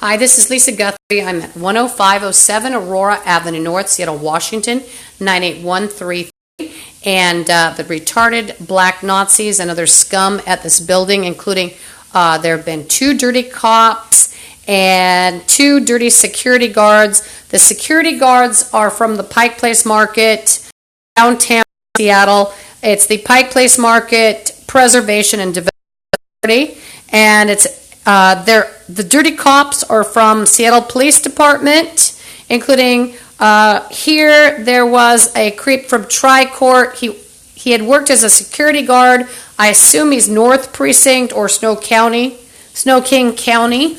Hi, this is Lisa Guthrie. I'm at 10507 Aurora Avenue North, Seattle, Washington, 98133. And the retarded black Nazis and other scum at this building, including there have been 2 dirty cops and 2 dirty security guards. The security guards are from the Pike Place Market, downtown Seattle. It's the Pike Place Market Preservation and Development Authority, and it's the dirty cops are from Seattle Police Department, including here there was a creep from Tri-Court. He had worked as a security guard. I assume he's North Precinct or Snow King County.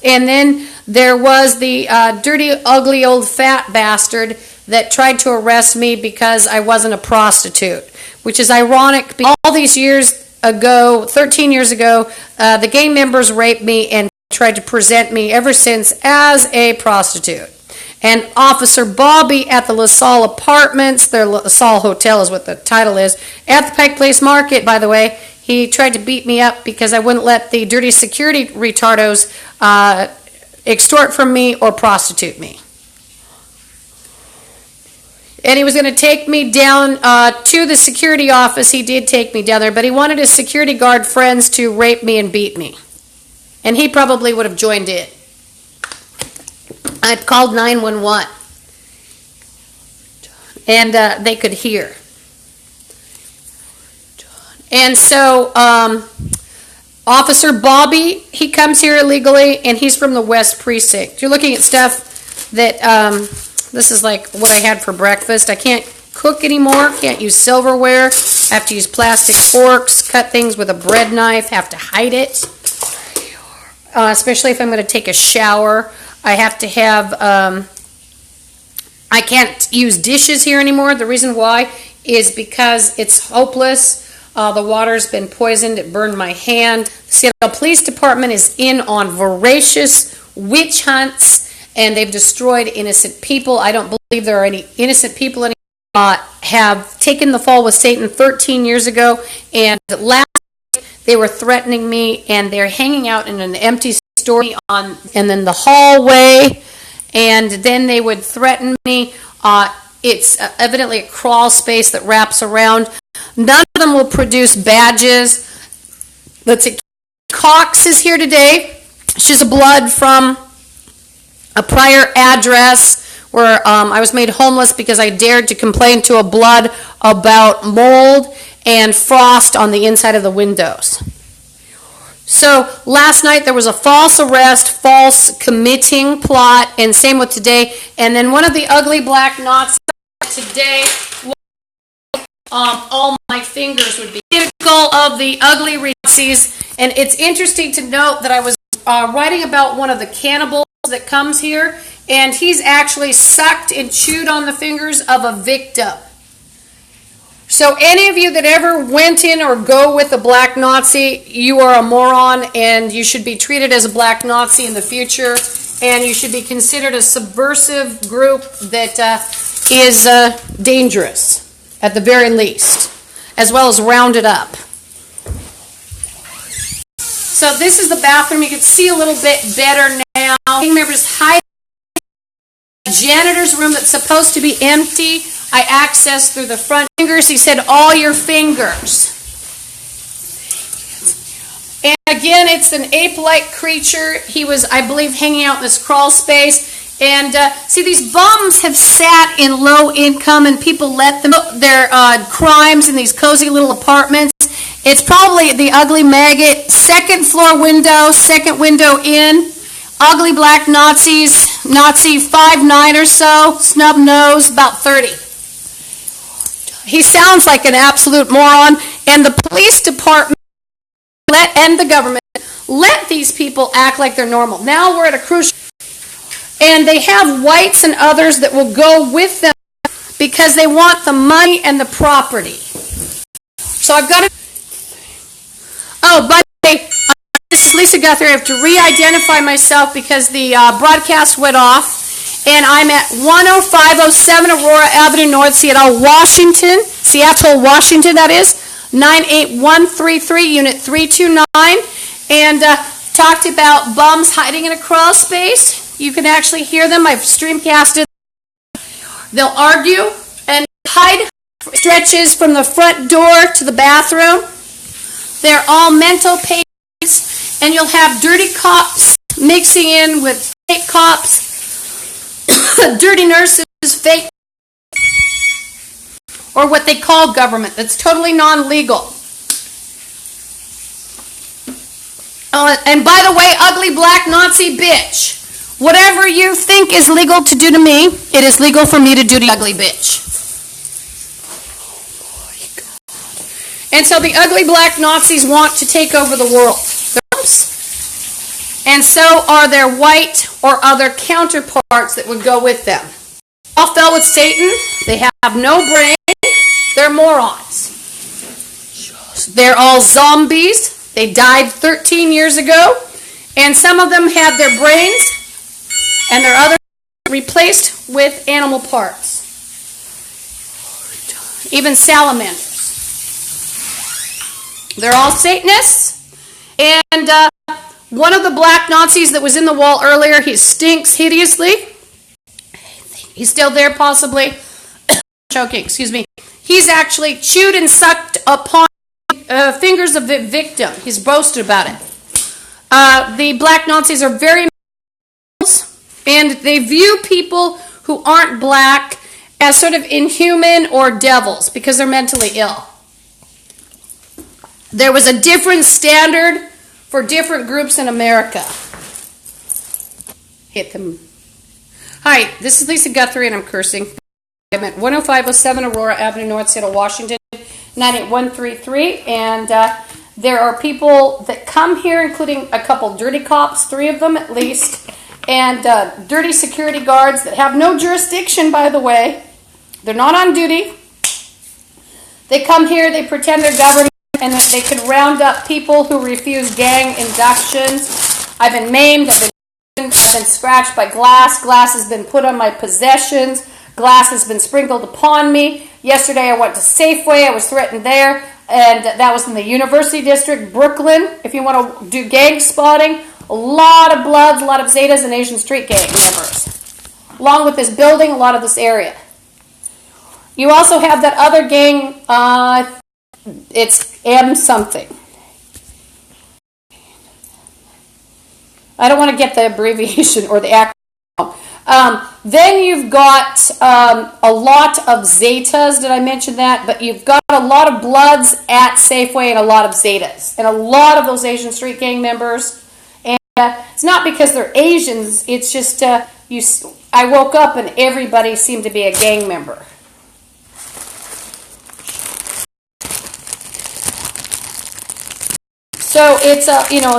And then there was the dirty, ugly, old fat bastard that tried to arrest me because I wasn't a prostitute, which is ironic because all these years ago, 13 years ago, the gang members raped me and tried to present me ever since as a prostitute. And Officer Bobby at the LaSalle Apartments, their LaSalle Hotel is what the title is, at the Pike Place Market, by the way, he tried to beat me up because I wouldn't let the dirty security retardos extort from me or prostitute me. And he was going to take me down to the security office. He did take me down there, but he wanted his security guard friends to rape me and beat me. And he probably would have joined in. I'd called 911. And they could hear. And so Officer Bobby, he comes here illegally, and he's from the West Precinct. You're looking at stuff that... this is like what I had for breakfast. I can't cook anymore, can't use silverware, I have to use plastic forks, cut things with a bread knife, have to hide it, especially if I'm going to take a shower. I have to have, I can't use dishes here anymore. The reason why is because it's hopeless. The water's been poisoned, it burned my hand. The Seattle Police Department is in on voracious witch hunts, and they've destroyed innocent people. I don't believe there are any innocent people anymore. Have taken the fall with Satan 13 years ago, and last night they were threatening me, and they're hanging out in an empty store and then the hallway, and then they would threaten me. It's evidently a crawl space that wraps around. None of them will produce badges. Let's see. Cox is here today. She's a blood from a prior address where I was made homeless because I dared to complain to a blood about mold and frost on the inside of the windows. So last night there was a false arrest, false committing plot, and same with today. And then one of the ugly black Nazis today, all my fingers would be typical of the ugly Nazis. And it's interesting to note that I was writing about one of the cannibals that comes here, and he's actually sucked and chewed on the fingers of a victim. So any of you that ever went in or go with a black Nazi, you are a moron, and you should be treated as a black Nazi in the future, and you should be considered a subversive group that is dangerous at the very least, as well as rounded up. So this is the bathroom. You can see a little bit better now. Gang members hide in the janitor's room that's supposed to be empty. I accessed through the front fingers. He said, all your fingers. And again, it's an ape-like creature. He was, I believe, hanging out in this crawl space. And see, these bums have sat in low income, and people let them their crimes in these cozy little apartments. It's probably the ugly maggot, second floor window, second window in, ugly black Nazis, Nazi 5'9" or so, snub nose, about 30. He sounds like an absolute moron, and the police department and the government let these people act like they're normal. Now we're at a crucial, and they have whites and others that will go with them because they want the money and the property. So I've got to... Oh, by the way, this is Lisa Guthrie. I have to re-identify myself because the broadcast went off. And I'm at 10507 Aurora Avenue North, Seattle, Washington. Seattle, Washington, that is. 98133, Unit 329. And talked about bums hiding in a crawl space. You can actually hear them. I've streamcasted. They'll argue and hide stretches from the front door to the bathroom. They're all mental patients, and you'll have dirty cops mixing in with fake cops, dirty nurses, fake, or what they call government. That's totally non-legal. And by the way, ugly black Nazi bitch, whatever you think is legal to do to me, it is legal for me to do to ugly bitch. And so the ugly black Nazis want to take over the world. And so are their white or other counterparts that would go with them. All fell with Satan. They have no brain. They're morons. They're all zombies. They died 13 years ago. And some of them had their brains and their other replaced with animal parts. Even salamanders. They're all Satanists. And one of the black Nazis that was in the wall earlier, he stinks hideously. He's still there possibly. Choking, excuse me. He's actually chewed and sucked upon fingers of the victim. He's boasted about it. The black Nazis are very and they view people who aren't black as sort of inhuman or devils because they're mentally ill. There was a different standard for different groups in America. Hit them. Hi, this is Lisa Guthrie, and I'm cursing. I'm at 10507 Aurora Avenue North, Seattle, Washington, 98133. And there are people that come here, including a couple dirty cops, 3 of them at least, and dirty security guards that have no jurisdiction, by the way. They're not on duty. They come here, they pretend they're government, and that they could round up people who refuse gang inductions. I've been maimed, I've been scratched by glass. Glass has been put on my possessions. Glass has been sprinkled upon me. Yesterday I went to Safeway. I was threatened there, and that was in the University District, Brooklyn. If you want to do gang spotting, a lot of Bloods, a lot of Zetas, and Asian street gang members. Along with this building, a lot of this area. You also have that other gang, it's M something. I don't want to get the abbreviation or the acronym. Then you've got a lot of Zetas. Did I mention that? But you've got a lot of Bloods at Safeway and a lot of Zetas. And a lot of those Asian street gang members. And it's not because they're Asians. It's just I woke up and everybody seemed to be a gang member. So it's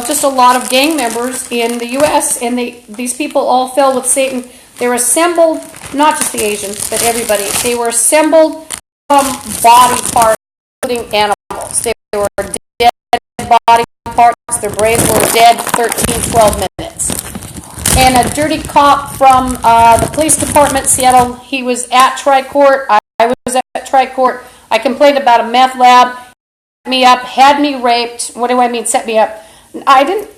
just a lot of gang members in the U.S. and these people all fell with Satan. They were assembled, not just the Asians, but everybody. They were assembled from body parts, including animals. They were dead body parts. Their brains were dead 13, 12 minutes. And a dirty cop from the police department in Seattle, he was at Tri-Court. I was at Tri-Court. I complained about a meth lab. Me up, had me raped. What do I mean set me up? I didn't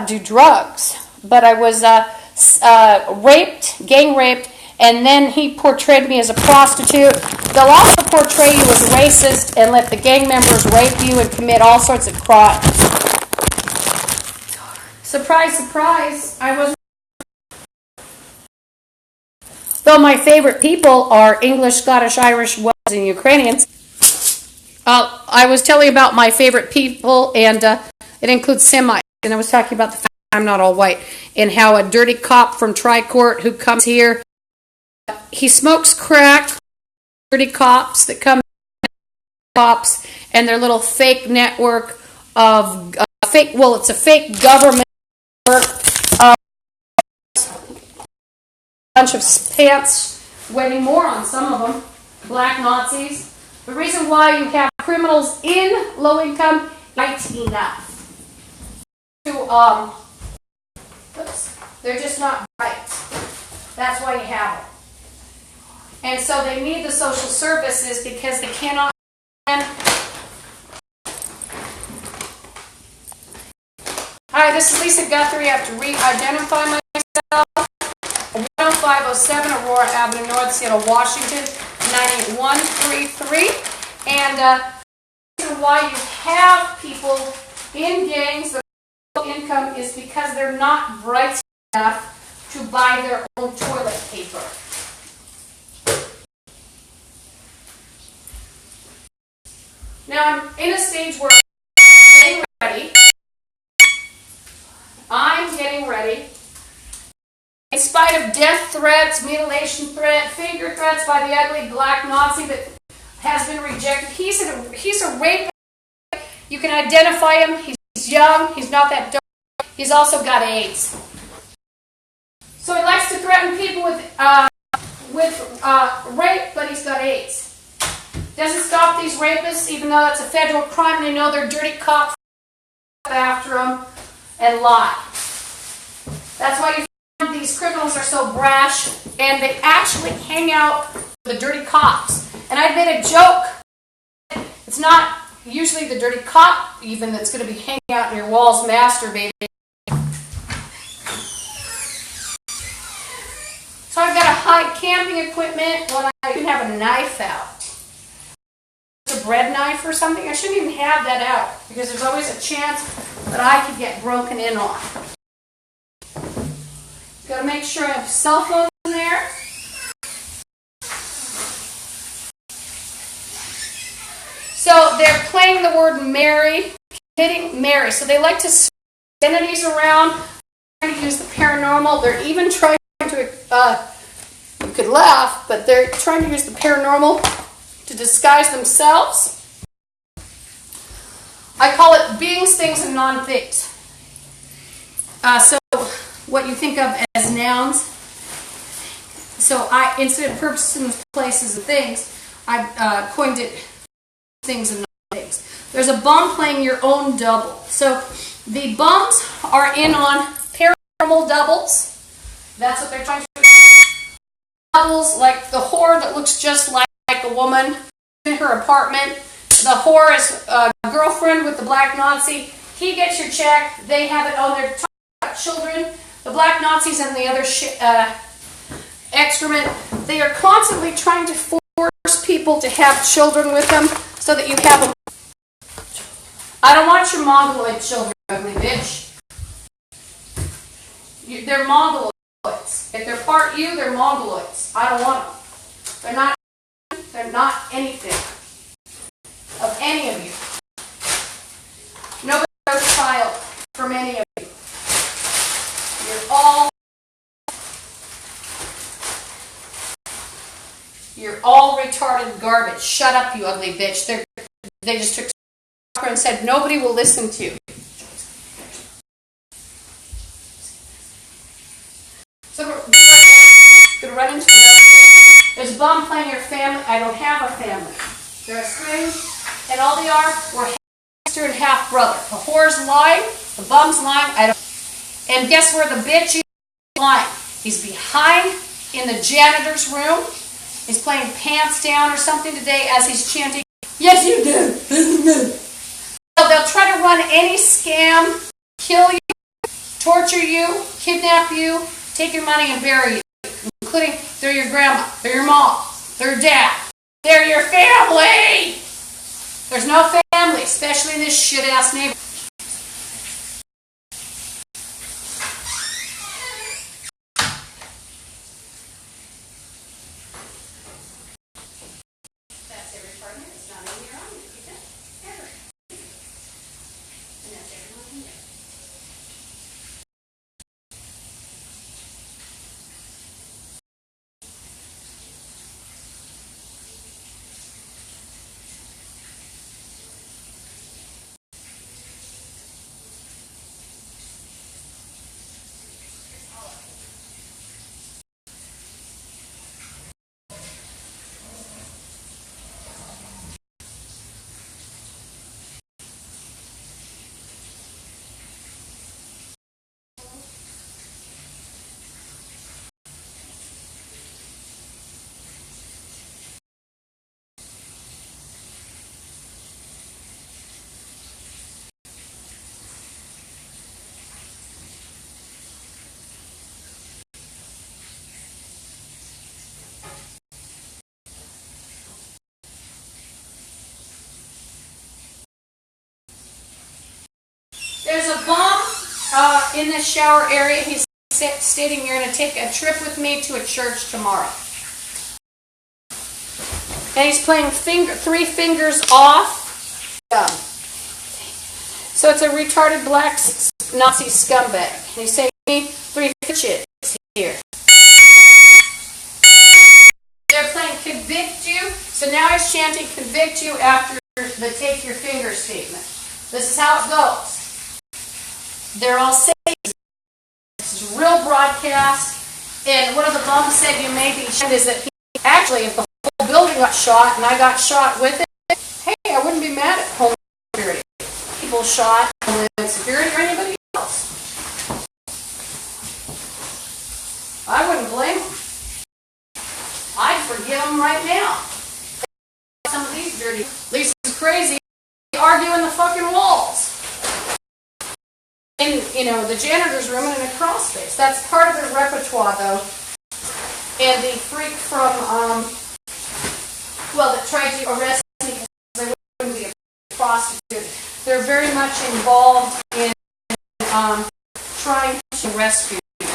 do drugs, but I was raped, gang raped, and then he portrayed me as a prostitute. They'll also portray you as racist and let the gang members rape you and commit all sorts of crimes. Surprise, surprise, I wasn't. Though my favorite people are English, Scottish, Irish, Welsh, and Ukrainians. I was telling you about my favorite people, and it includes Semites. And I was talking about the fact that I'm not all white, and how a dirty cop from Tri-Court who comes here, he smokes crack. Dirty cops that come, cops, and their little fake network of fake. Well, it's a fake government network. A bunch of pants, weighing more on some of them. Black Nazis. The reason why you have criminals in low income ain't enough. They're just not right. That's why you have them. And so they need the social services because they cannot. Hi, this is Lisa Guthrie. I have to re-identify myself. 10507 Aurora Avenue North, Seattle, Washington, 98133. And the reason why you have people in gangs that have low income is because they're not bright enough to buy their own toilet paper. Now I'm in a stage where I'm getting ready. In spite of death threats, mutilation threat, finger threats by the ugly black Nazi that has been rejected, he's a rapist. You can identify him. He's young. He's not that dark. He's also got AIDS. So he likes to threaten people with rape, but he's got AIDS. Doesn't stop these rapists, even though that's a federal crime. They know they're dirty cops after them and lie. That's why you find these criminals are so brash, and they actually hang out with the dirty cops. And I made a joke. It's not usually the dirty cop even that's going to be hanging out in your walls masturbating. So I've got to hide camping equipment when I can have a knife out. A bread knife or something. I shouldn't even have that out because there's always a chance that I could get broken in on. Got to make sure I have cell phones in there. So they're playing the word marry, committing marry. So they like to switch identities around, trying to use the paranormal. They're even trying to, you could laugh, but they're trying to use the paranormal to disguise themselves. I call it beings, things, and non-things. So what you think of as nouns. So instead of persons, places, and things, I coined it things and non-things. There's a bum playing your own double. So the bums are in on paranormal doubles. That's what they're trying to do. Doubles, like the whore that looks just like a woman in her apartment. The whore is a girlfriend with the black Nazi. He gets your check. They have it on their children. The black Nazis and the other excrement. They are constantly trying to force people to have children with them so that you have them. I don't want your mongoloid children, ugly bitch. They're mongoloids. If they're part you, they're mongoloids. I don't want them. They're not anything of any of you. Nobody knows a child from any of you. You're all retarded garbage. Shut up, you ugly bitch. They just took and said nobody will listen to you. So we're going to run into the There's a bum playing your family. I don't have a family. There are strings, and all they are, we're half sister and half brother. The whore's lying, the bum's lying. And guess where the bitch is lying? He's behind in the janitor's room. He's playing pants down or something today as he's chanting, "Yes, you do." So they'll try to run any scam, kill you, torture you, kidnap you, take your money and bury you, including they're your grandma, they're your mom, they're your dad, they're your family. There's no family, especially in this shit-ass neighborhood. That's every partner. It's not in your own. You keep it. Ever. And that's everyone in there. There's a bum in the shower area. He's stating you're going to take a trip with me to a church tomorrow. And he's playing three fingers off. So it's a retarded black Nazi scumbag. And he's saying 3 shits here. They're playing convict you. So now he's chanting convict you after the take your finger statement. This is how it goes. They're all saying this is a real broadcast. And one of the bums said you may be is that he actually, if the whole building got shot and I got shot with it, hey, I wouldn't be mad at Homeland Security. People shot Homeland Security or anybody else. I wouldn't blame them. I'd forgive them right now. Some of these dirty. Lisa's crazy. They argue in the fucking walls. In, the janitor's room and in a crawl space. That's part of their repertoire, though. And the freak from, that tried to arrest me because they wouldn't be a prostitute. They're very much involved in trying to rescue me.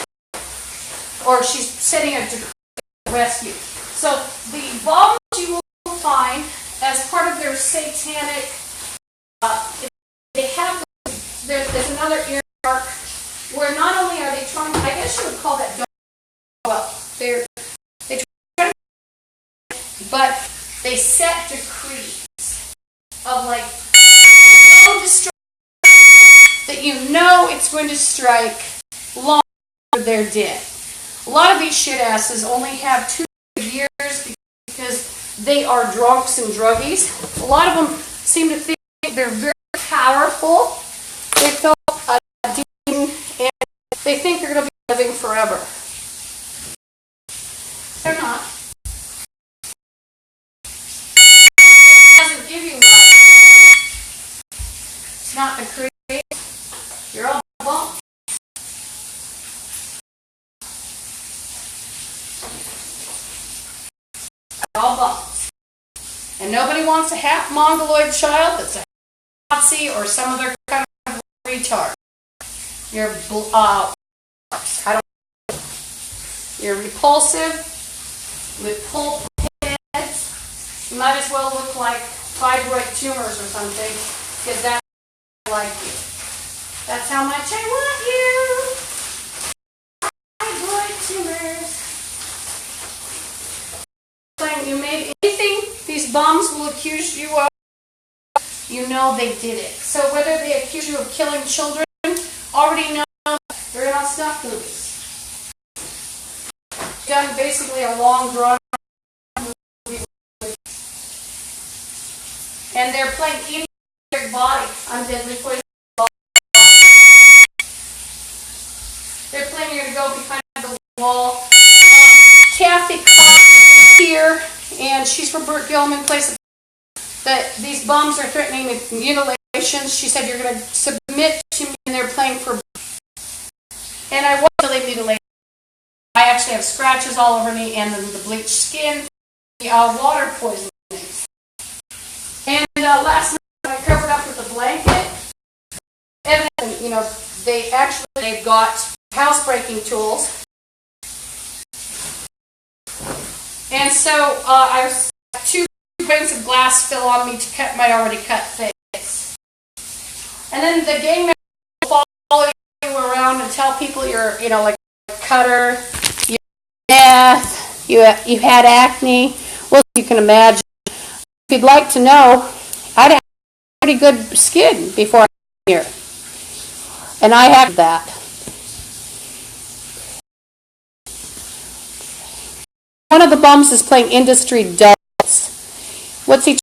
Or she's setting a decree to rescue. So the bombs you will find as part of their satanic, they have, there's another earmark where not only are they trying, I guess you would call that, they try to, but they set decrees of like, destruction that it's going to strike long after they're dead. A lot of these shit asses only have 2 years because they are drunks and druggies. A lot of them seem to think they're very powerful. They feel a demon and they think they're going to be living forever. They're not. It doesn't give you life. It's not the creator. You're all bummed. All bumps. And nobody wants a half Mongoloid child that's a Nazi or some other kind of retard. You're repulsive with pulp heads. You might as well look like fibroid tumors or something, because that's how I like you. That's how much I want you. Fibroid tumors. You made anything these bums will accuse you of, they did it. So whether they accuse you of killing children, already know they're on snuff movies. Done basically a long drawn movie. And they're playing eating their body on Deadly Poison. They're playing you're going to go behind the wall. Kathy Cox is here, and she's from Burt Gilman, place that these bums are threatening with mutilations. She said, you're going to submit to me, and they're playing for. And I was really mutilated. I actually have scratches all over me, and the bleached skin, the water poisoning. And last night I covered up with a blanket, and then, they've got housebreaking tools. And so I was 2 grains of glass fell on me to cut my already cut face. And then the gang members will follow you around and tell people you're, like a cutter, you have meth, you had acne. Well, you can imagine. If you'd like to know, I'd have pretty good skin before I came here. And I have that. One of the bums is playing industry doubles. What's he trying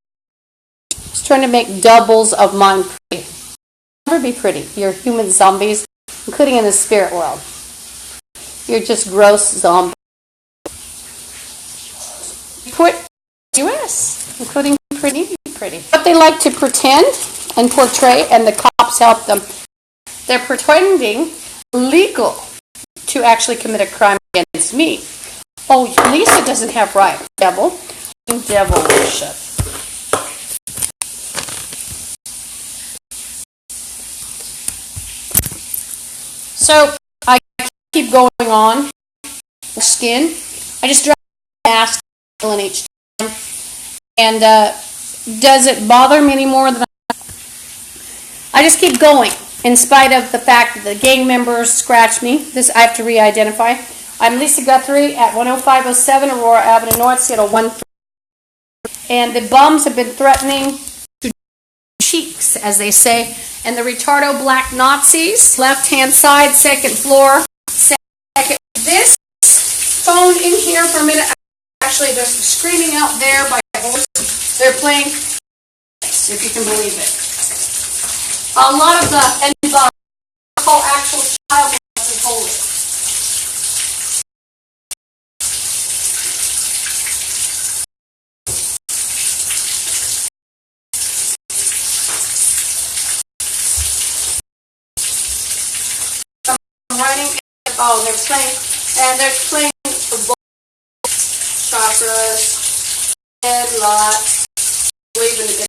to do? He's trying to make doubles of mine pretty. Never be pretty. You're human zombies, including in the spirit world. You're just gross zombies. Put U.S., including pretty. But they like to pretend and portray, and the cops help them. They're pretending legal to actually commit a crime against me. Oh, Lisa doesn't have right. Devil worship. So I keep going on. Skin. I just drop my mask in each time. And does it bother me anymore than I just keep going in spite of the fact that the gang members scratch me. This I have to re-identify. I'm Lisa Guthrie at 10507 Aurora Avenue North, Seattle 13. And the bums have been threatening to cheeks, as they say. And the retardo black Nazis, left-hand side, second floor, second. This phone in here for a minute. Actually, there's some screaming out there by horses. They're playing, if you can believe it. A lot of the call actual child molesters holy. I'm writing. Oh, they're playing chakras, headlocks, believe in it.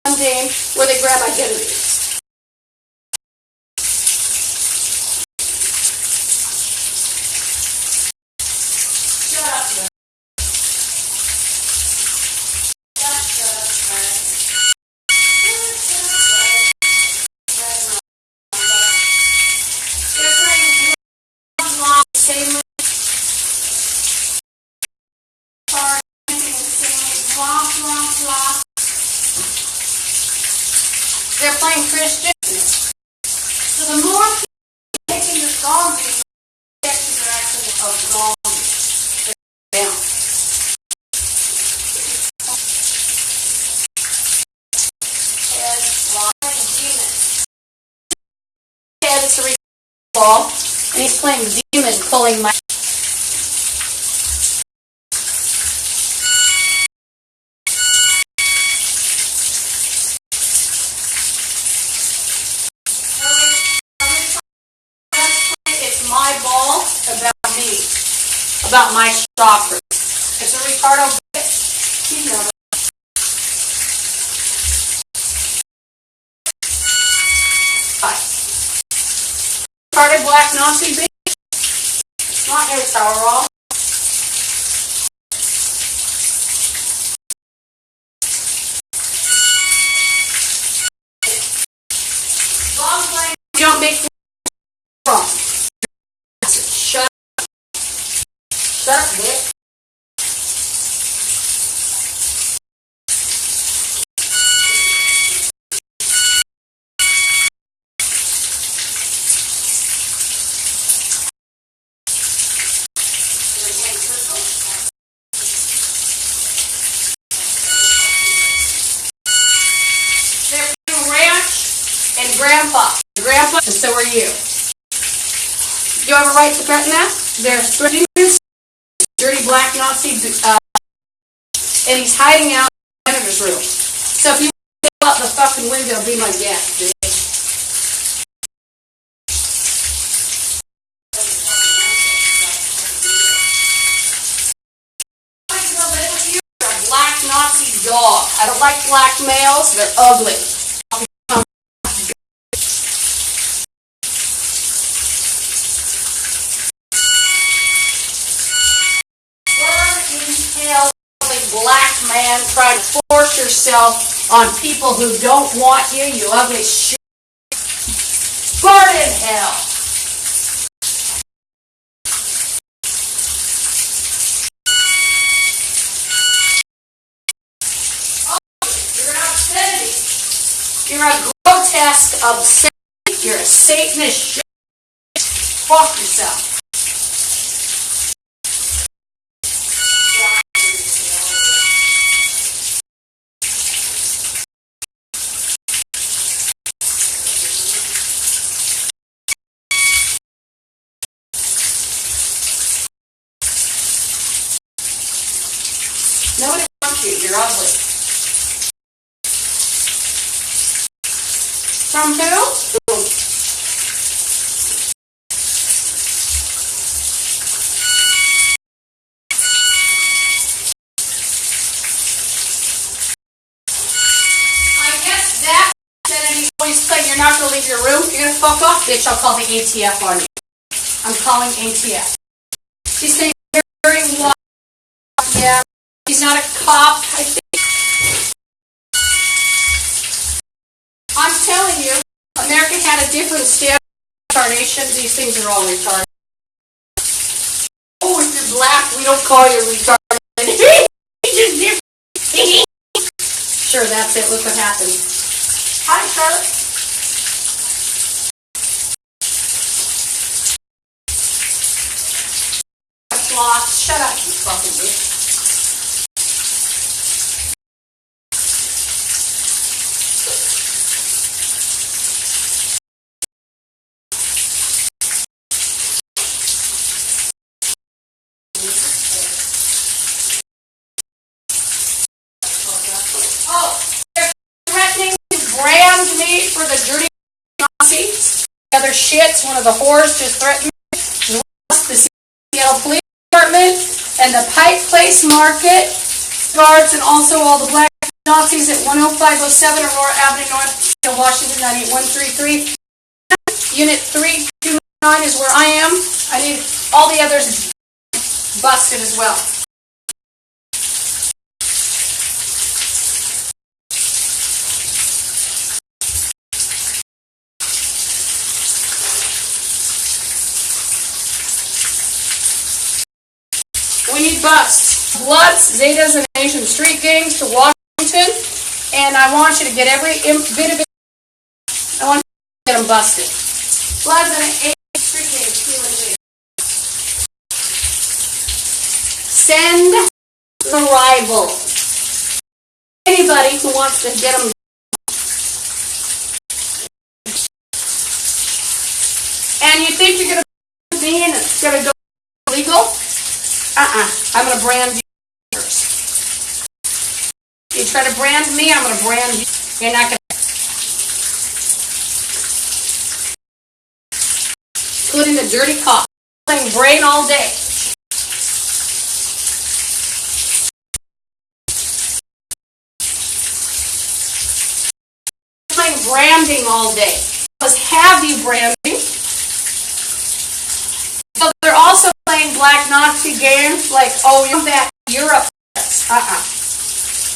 Mundane, where they grab identities. Shut up, man. Shut up, man. They're playing same part, they're playing Christian. So the more people taking the zombies, the are actually of zombies. They're down. It's a ball, and he's playing demon, pulling my. It's my ball about me, about my chakras. It's a Ricardo. You know. Retarded black Nazi bitch. Not no Towerall. Don't make me wrong. Shut up. Shut up, bitch. Grandpa, and so are you. You have a right to threaten that? There's threatening this dirty black Nazi, and he's hiding out in the janitor's room. So if you go out the fucking window, be my guest, bitch. You're a black Nazi dog. I don't like black males. They're ugly. Black man trying to force yourself on people who don't want you, you ugly shit. Burn in hell. Oh, you're an obscenity. You're a grotesque obscenity. You're a Satanist shit. Fuck yourself. Nobody wants you. You're ugly. From who? I guess that obscenity he's playing, you're not going to leave your room, you're going to fuck off, bitch, I'll call the ATF on you. I'm calling ATF. He's saying, very wild. Yeah, he's not a cop, I think. I'm telling you, America had a different standard of retardation. These things are all retarded. Oh, if you're black, we don't call you retarded. Sure, that's it. Look what happened. Hi, sir. Sloth. Shut up, you fucking bitch. Me for the dirty Nazi. The other shits, one of the whores just threatened me. The Seattle Police Department and the Pike Place Market guards and also all the black Nazis at 10507 Aurora Avenue North, Washington 98133. Unit 329 is where I am. I need all the others busted as well. We need busts. Bloods, Zetas, and Asian street gangs to Washington, and I want you to get every bit of it. I want you to get them busted. Bloods and Asian street gangs. Send arrival. Anybody who wants to get them. And you think you're going to be and it's going to go legal? I'm going to brand you first. You try to brand me, I'm going to brand you. You're not going to. Including the dirty cop. Playing brain all day. Playing branding all day. Let's have you branding. So they're also playing black Nazi games like, oh, you're that, you're upset.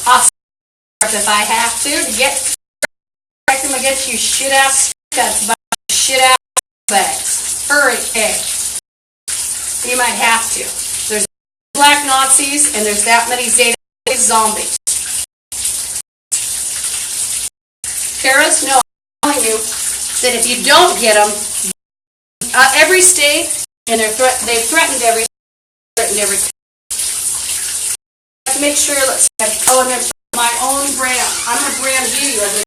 I'll if I have to get them against you shit ass cuts by shit ass bags. Hurry, hey. You might have to. There's black Nazis and there's that many Zeta zombies. Paris, no, I'm telling you that if you don't get them, every state. And they've threatened every. To make sure, let's go in there for my own brand. I'm going to brand you. And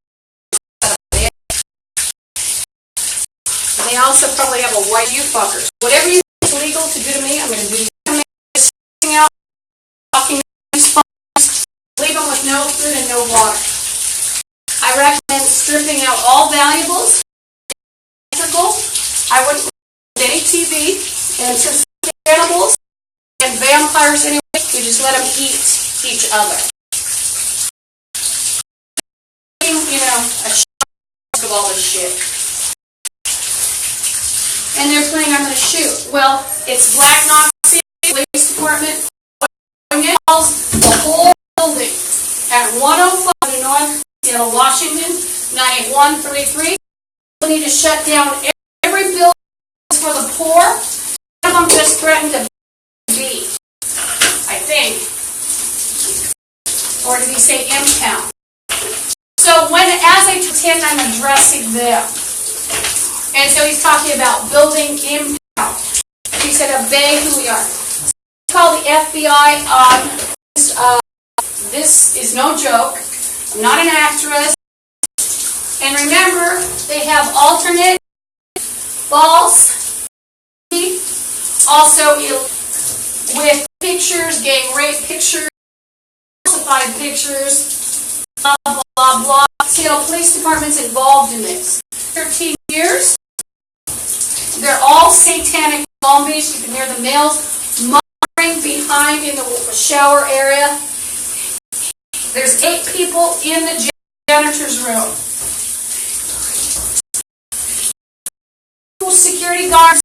they also probably have a white you fuckers. Whatever you think is legal to do to me, I'm going to do to you. Sitting out, talking sponsors, leave them with no food and no water. I recommend stripping out all valuables. I wouldn't any TV, and since animals and vampires anyway, we just let them eat each other. You know, a shot of all this shit. And they're playing, I'm going to shoot. Well, it's black Nazi police department. It calls the whole building at 105 North Seattle, Washington, 98133. We need to shut down every building for the poor. One of them just threatened to be, I think. Or did he say impound? So as I pretend I'm addressing them, and so he's talking about building impound. He said, obey who we are. Call the FBI on this. This is no joke. I'm not an actress. And remember, they have alternate, false, also with pictures, gang rape pictures, falsified pictures, blah, blah, blah, blah. Seattle Police Department's involved in this. 13 years. They're all satanic zombies. You can hear the males muttering behind in the shower area. There's 8 people in the janitor's room. security guards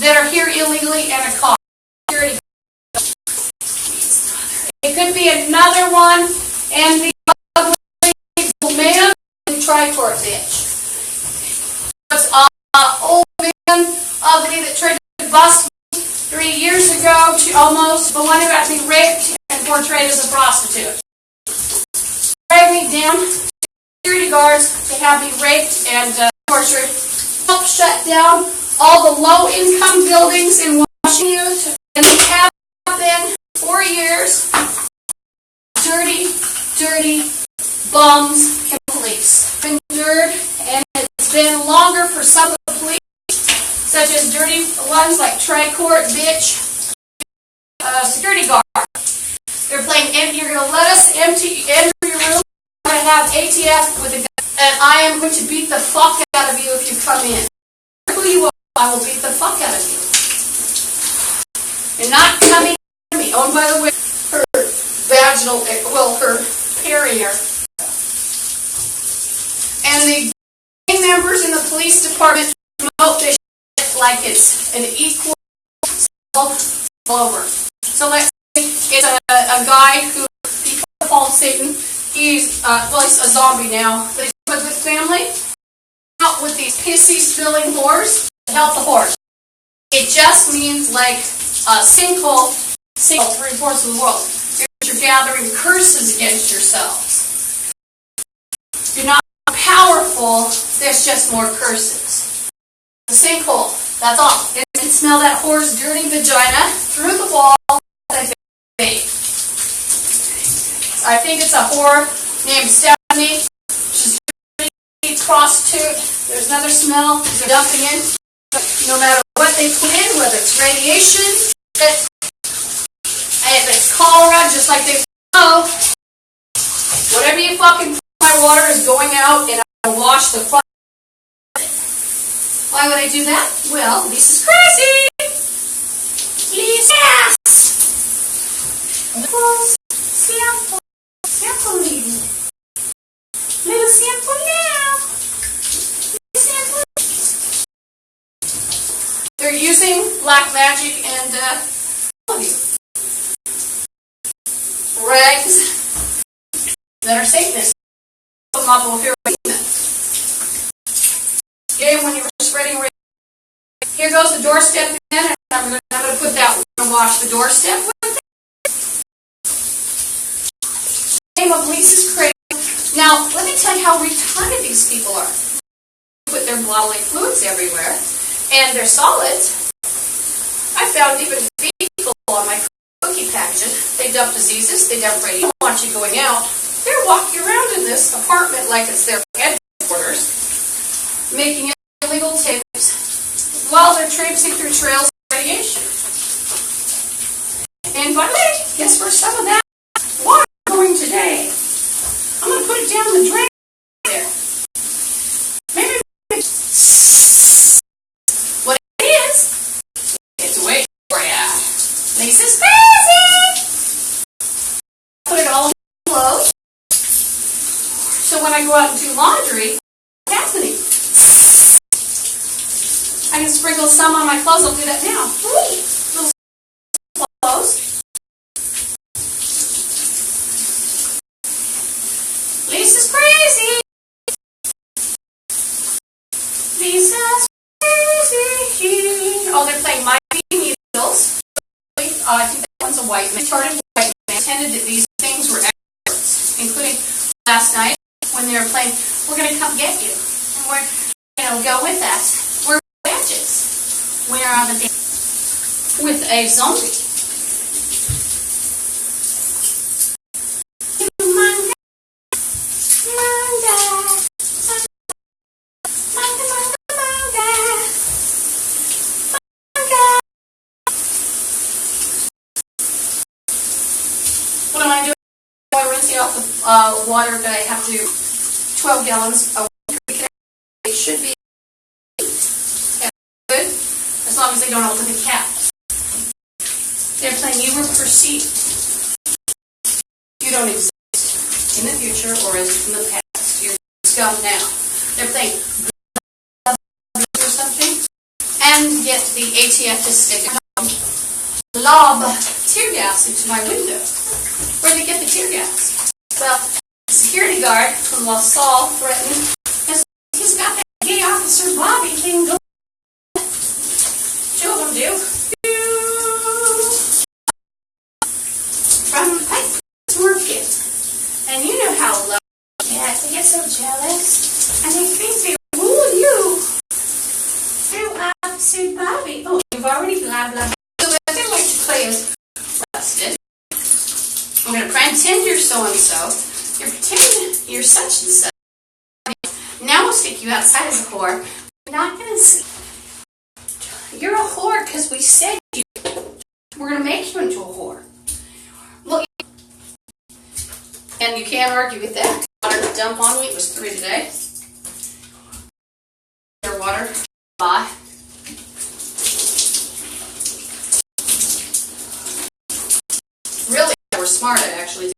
that are here illegally and a cop. Security guard. It could be another one, and the ugly man and tri-court bitch. It's old man, ugly, that tried to bust me 3 years ago, almost, the one who got me raped and portrayed as a prostitute. Drag me down to security guards to have me raped and tortured. Help shut down all the low-income buildings in Washington, and they have been 4 years. Dirty, dirty bums and police. Endured, and it's been longer for some of the police, such as dirty ones like tri-court bitch, security guard. They're playing empty. You're going to let us enter your room. I'm going to have ATF with a gun, and I am going to beat the fuck out of you if you come in. Who you are, I will beat the fuck out of you. You're not coming to me. Oh, and by the way, her vaginal, well, her perineum. And the gang members in the police department promote this shit like it's an equal over. So let's say it's a guy who people call Satan. He's he's a zombie now, but he's a good family. Out with these pissy spilling whores to help the whores. It just means like a sinkhole 3/4 of the world. You're gathering curses against yourselves. You're not powerful, there's just more curses. The sinkhole, that's all. You can smell that whore's dirty vagina through the wall. I think it's a whore named Stephanie. She's a dirty prostitute. There's another smell they're dumping in. No matter what they put in, whether it's radiation, if it's cholera, just like they know, whatever you fucking put in my water is going out, and I wash the fuck. Why would I do that? Well, Lisa's crazy. Lisa. Sample. Sample leaving. Little sample now. Sample. They're using black magic and rags that are Satanists. Okay, when you were spreading rags, here goes the doorstep in, and I'm going to put that one to wash the doorstep with it. Name of Lisa's Crate. Now, let me tell you how retarded these people are. They put their bodily fluids everywhere, and they're solids. I found even fecal on my cookie packages. They dump diseases, they dump radiation. They want you going out. They're walking around in this apartment like it's their headquarters, making illegal tapes while they're traipsing through trails of radiation. And by the way, guess where some of that water is going today? I'm going to put it down the drain there. Maybe what it is, it's way for ya. Lisa's crazy! Put it all in clothes. So when I go out and do laundry, what's happening? I can sprinkle some on my clothes. I'll do that now. Little clothes. Lisa's crazy. Lisa's crazy. Oh, they're playing My Needles. I think that one's a white man. Retarded white man. Pretended that these things were experts, including last night when they were playing, we're going to come get you. And we're, go with us. We're badges. We are on the dance with a zombie. What am I doing? I'm rinsing off the water, but I have to do 12 gallons a week. It should be good, as long as they don't open the cap. They're playing you were perceived. You don't exist in the future or in the past. You're scum now. They're playing or something. get the ATF to stick lob tear gas into my window. Where'd they get the tear gas? Well, the security guard from La Salle threatened, he's got that gay officer Bobby thing going. Two of them do. From Pipe Market. And you know how low they get so jealous. And they think they rule you. They're Officer Bobby. Oh, you've already blah blah blah. So what they like to play is rusted. I'm going to pretend you're so-and-so. You're pretending you're such and such. Now we'll stick you outside as a whore. We're not going to see. You're a whore because we said you. We're going to make you into a whore. Look. And you can't argue with that. Water to dump on me. It was 3 today. Their water. Bye. Really, we're smart at actually.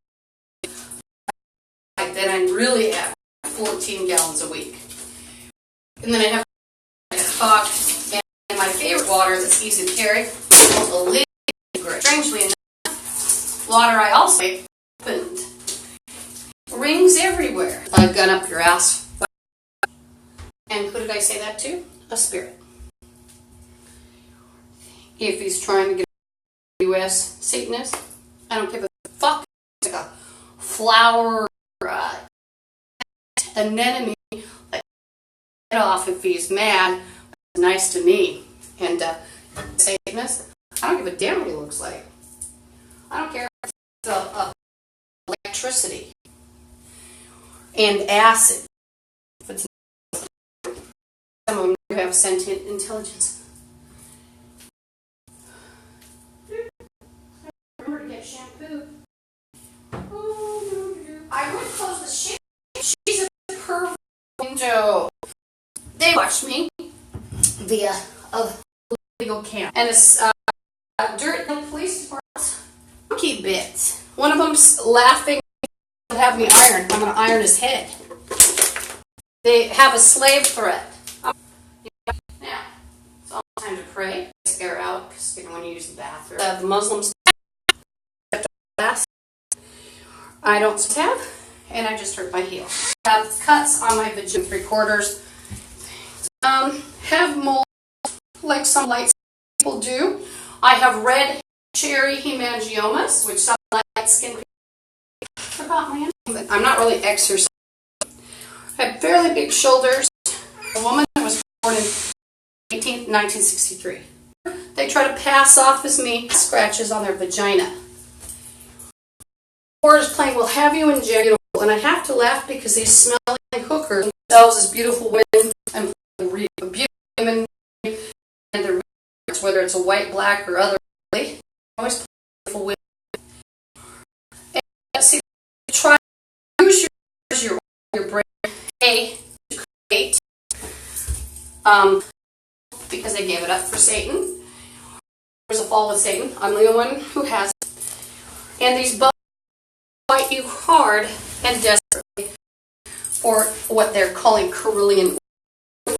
Then I really have 14 gallons a week. And then I have a cock and my favorite water that's easy to carry, a little great. Strangely enough, water I also opened. Rings everywhere. A gun up your ass. And who did I say that to? A spirit. If he's trying to get a U.S. Satanist, I don't give a fuck. It's like a flower or an enemy. Like, get off if he's mad. It's nice to me. And Satanist, I don't give a damn what he looks like. I don't care if it's electricity and acid. If it's some of them do have sentient intelligence. Remember to get shampoo. I would close the shit. She's a pervert window. They watch me via a legal cam. And it's dirt in the police department. Monkey bits. One of them's laughing. They'll have me iron. I'm going to iron his head. They have a slave threat. Now, it's all time to pray. Air out because you don't want to use the bathroom. The Muslims have I don't have, and I just hurt my heel. I have cuts on my vagina 3/4. Have mold like some light people do. I have red cherry hemangiomas, which some light skin people forgot my name. I'm not really exercising. I have fairly big shoulders. A woman that was born in 1963. They try to pass off as me scratches on their vagina. Or is playing, we'll have you in jail. And I have to laugh because these smelly hookers themselves as beautiful women and beautiful women and their whether it's a white, black, or other. Always beautiful women. And see, try to use your brain to create because they gave it up for Satan. There's a fall with Satan. I'm the only one who has it. And these bugs fight you hard and desperately for what they're calling Carillion.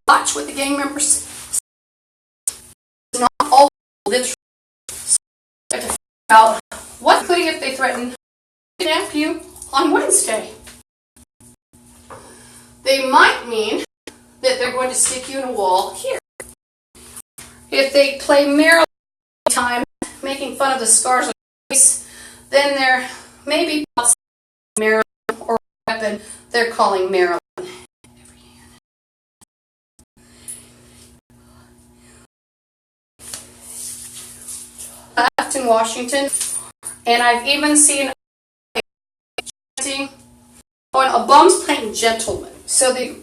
Watch what the gang members say. It's not all literal. So you have to figure out what, including if they threaten to kidnap you on Wednesday. They might mean that they're going to stick you in a wall here. If they play Maryland time, making fun of the scars on your face, then there may be Maryland or a weapon they're calling Maryland. Left in Washington, and I've even seen a bum's playing gentleman. So the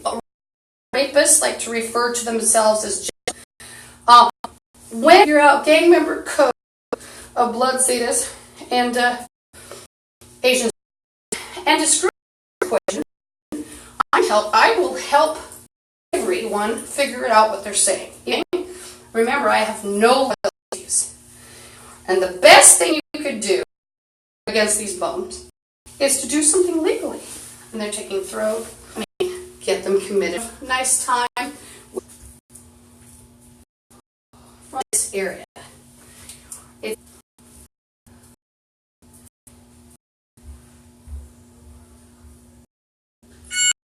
rapists like to refer to themselves as gentlemen. When you're out gang member code of blood Zetas and Asians and discrimination equation, I will help everyone figure it out what they're saying. Remember, I have no loyalties. And the best thing you could do against these bums is to do something legally. And they're taking throat, get them committed. Nice time. area.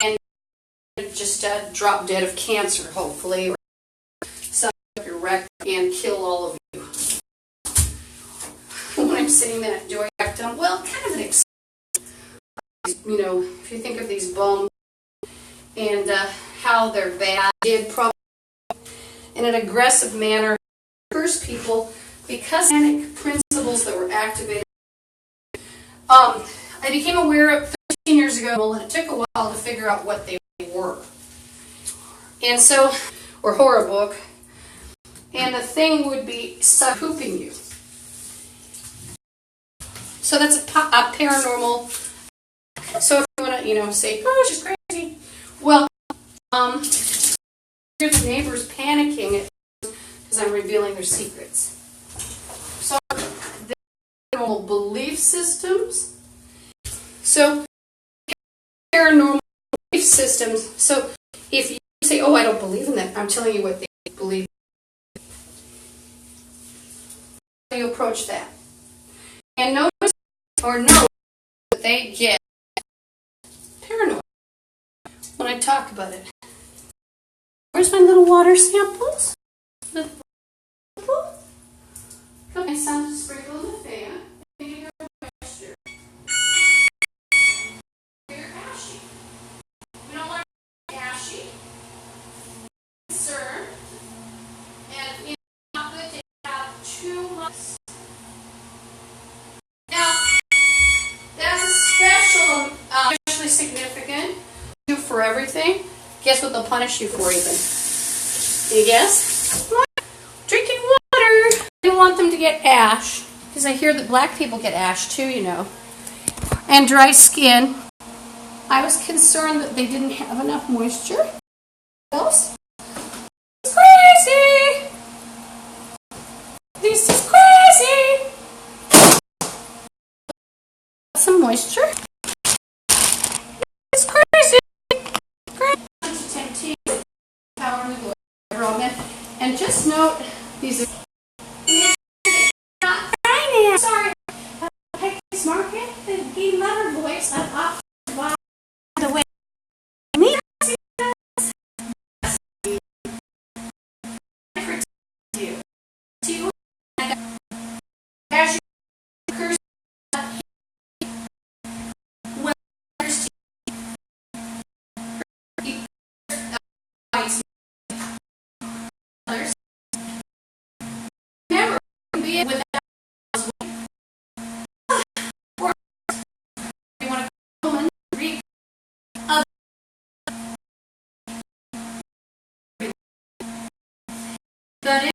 And just drop dead of cancer, hopefully. Some of your rectum and kill all of you. When I'm saying that, do I rectum? Well, kind of an you know, if you think of these bones and how they're bad, did probably in an aggressive manner curse people because of principles that were activated. I became aware of 13 years ago, and it took a while to figure out what they were. And so, or horror book, and the thing would be pooping you. So that's a paranormal. So if you want to, you know, say, oh, she's crazy. Well, hear the neighbors panicking because I'm revealing their secrets. So the paranormal belief systems. So paranormal belief systems. So if you say, oh, I don't believe in that, I'm telling you what they believe. How you approach that. And notice or know that they get paranoid when I talk about it. Where's my little water samples? Okay, sound to sprinkle in the fan. You're ashy. We don't want to be ashy. Concern. And it's not good to have too much. Now, that's a special, especially significant for everything. Guess what they'll punish you for even? You guess? What? Drinking water. They want them to get ash. Because I hear that black people get ash too, you know. And dry skin. I was concerned that they didn't have enough moisture. What else? It's crazy! This is crazy! Some moisture. It's crazy! And just note, these are not finance. Sorry, Peggy's Market, he let her voice up the way. Me, you. As you curse, well, others never be it without or you want to come and read other but it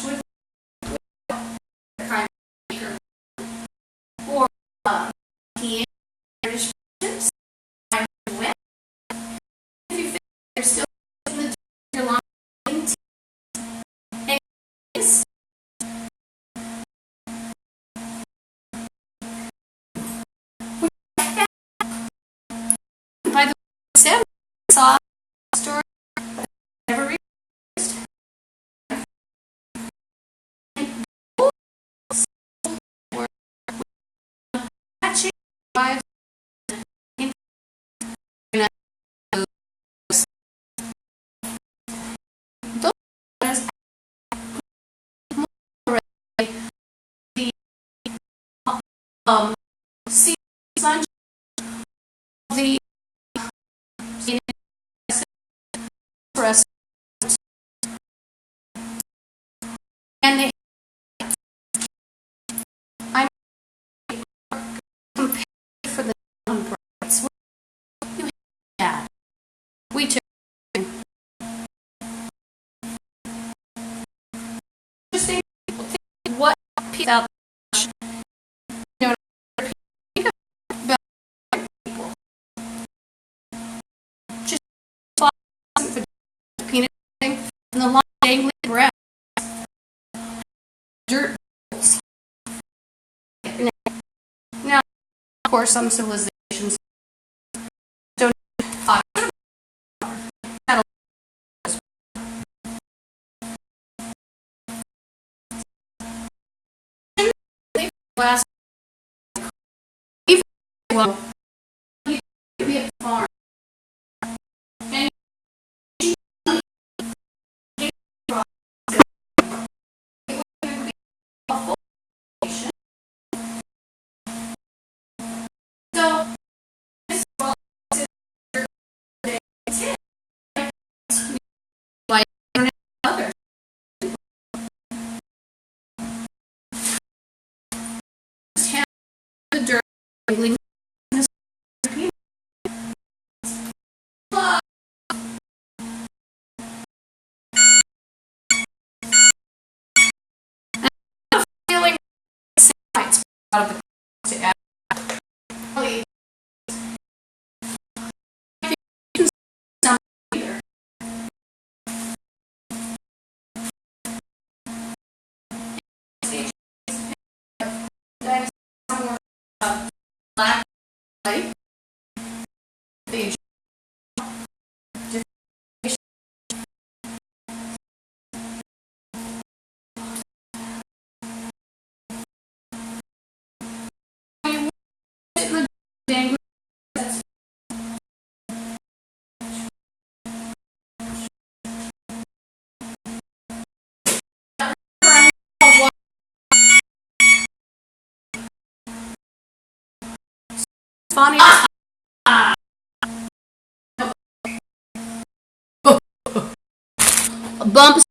with or he is if you think they're still in the line and this by the way, saw a story never read. See the press and they I'm compared for the brights. You had we took just think what people out there, you know, people just for peanut thing and the long dangling breath dirt. Now, of course, some civilizations don't last even well, he could be at the farm. And so like others. The dirt feeling out of the to add. Black light. The funny bumps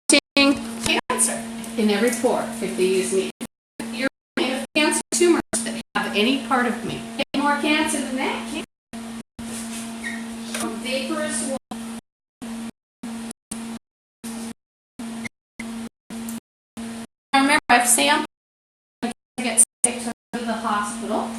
cancer in every pore if they use me. You're made of cancer tumors that have any part of me. Get more cancer than that. Vaporous water. I remember I've sampled to get sick to go to the hospital.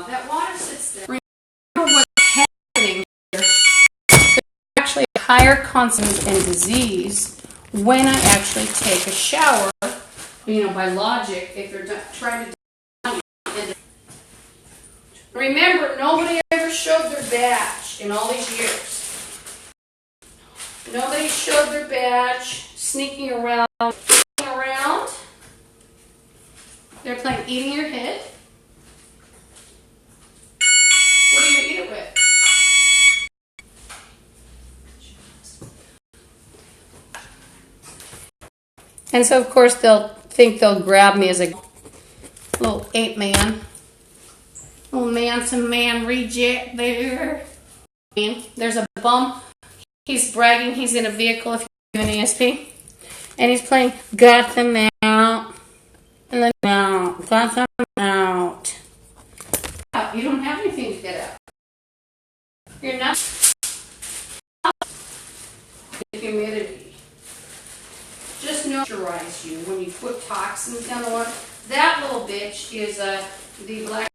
That water sits there. Remember what's happening here. There's actually a higher concentration and disease when I actually take a shower. You know, by logic, if you're trying to do. Remember, nobody ever showed their badge in all these years. Nobody showed their badge, sneaking around. They're playing eating your head. What do you eat it with? And so, of course, they'll think they'll grab me as a little ape man. Little man-to-man reject there. There's a bum. He's bragging he's in a vehicle if you're an ESP. And he's playing Got Them Out. And then out. Got them out. You don't have anything to get out. You're not. The humidity. Just moisturize you when you put toxins down the water. That little bitch is the black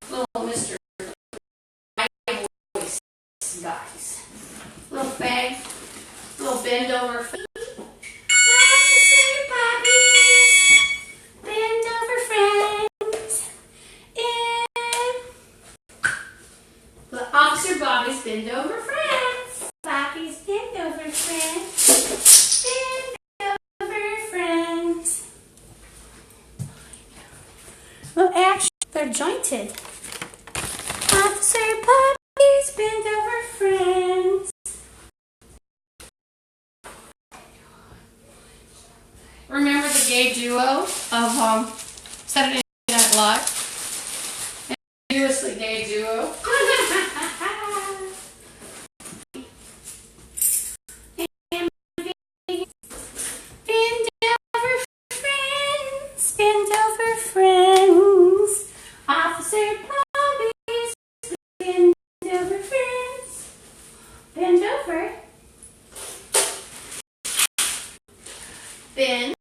little Mr. Voice guys. Little bag, little bend over feet. Bend over friends. And Officer Bobby's bend over friends. Bobby's bend over friends. Bend over friends. Well, actually, they're jointed. Officer Bobby's bend over friends. Remember the gay duo of Saturday Night Live? Ambiguously gay duo. Bend over friends. Bend over friends. Officer Bobby's bend over friends. Bend over. Bend.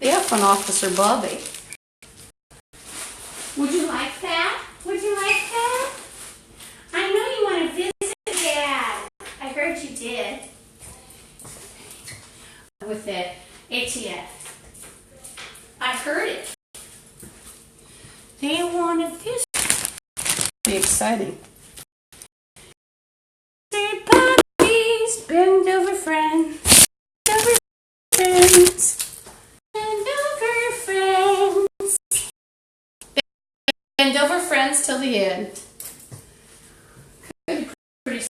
The F on Officer Bobby. Would you like that? Would you like that? I know you want to visit Dad. I heard you did. With the ATF. I heard it. They wanted this. Be exciting. Puppies, bend over friends. Bend over friends. Bend over friends. Bend over friends till the end. Pretty.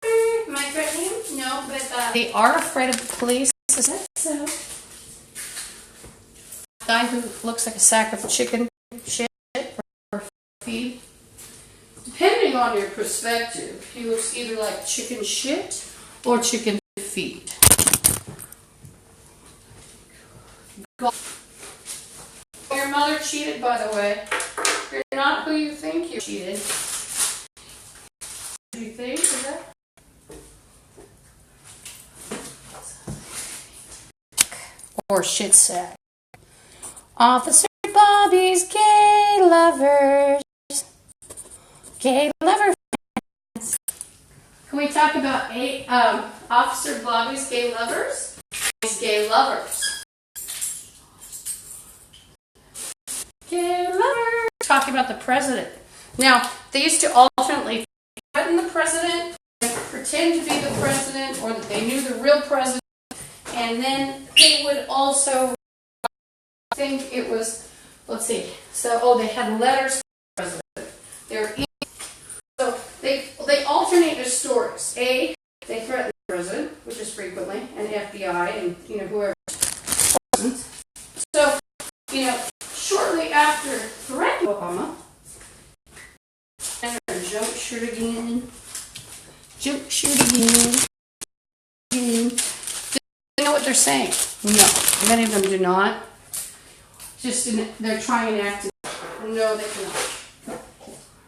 Am I threatening him? No, but they are afraid of the police. Is that so? Guy who looks like a sack of chicken shit or feed. Depending on your perspective, he looks either like chicken shit or chicken feed. Your mother cheated, by the way. You're not who you think you cheated. Do you think? Is that? Or shit sack. Officer Bobby's gay lovers. Gay lover friends. Can we talk about Officer Bobby's gay lovers? His gay lovers. Gay lovers. Talking about the president. Now, they used to alternately threaten the president, pretend to be the president, or that they knew the real president, and then they would also think it was, let's see, so, they had letters to the president. They were so they alternate their stories. A, they threaten the president, which is frequently, and FBI, and whoever. So, shortly after threatening Obama, and jump shoot again. Do they know what they're saying? No, many of them do not. They're trying and acting. No, they cannot.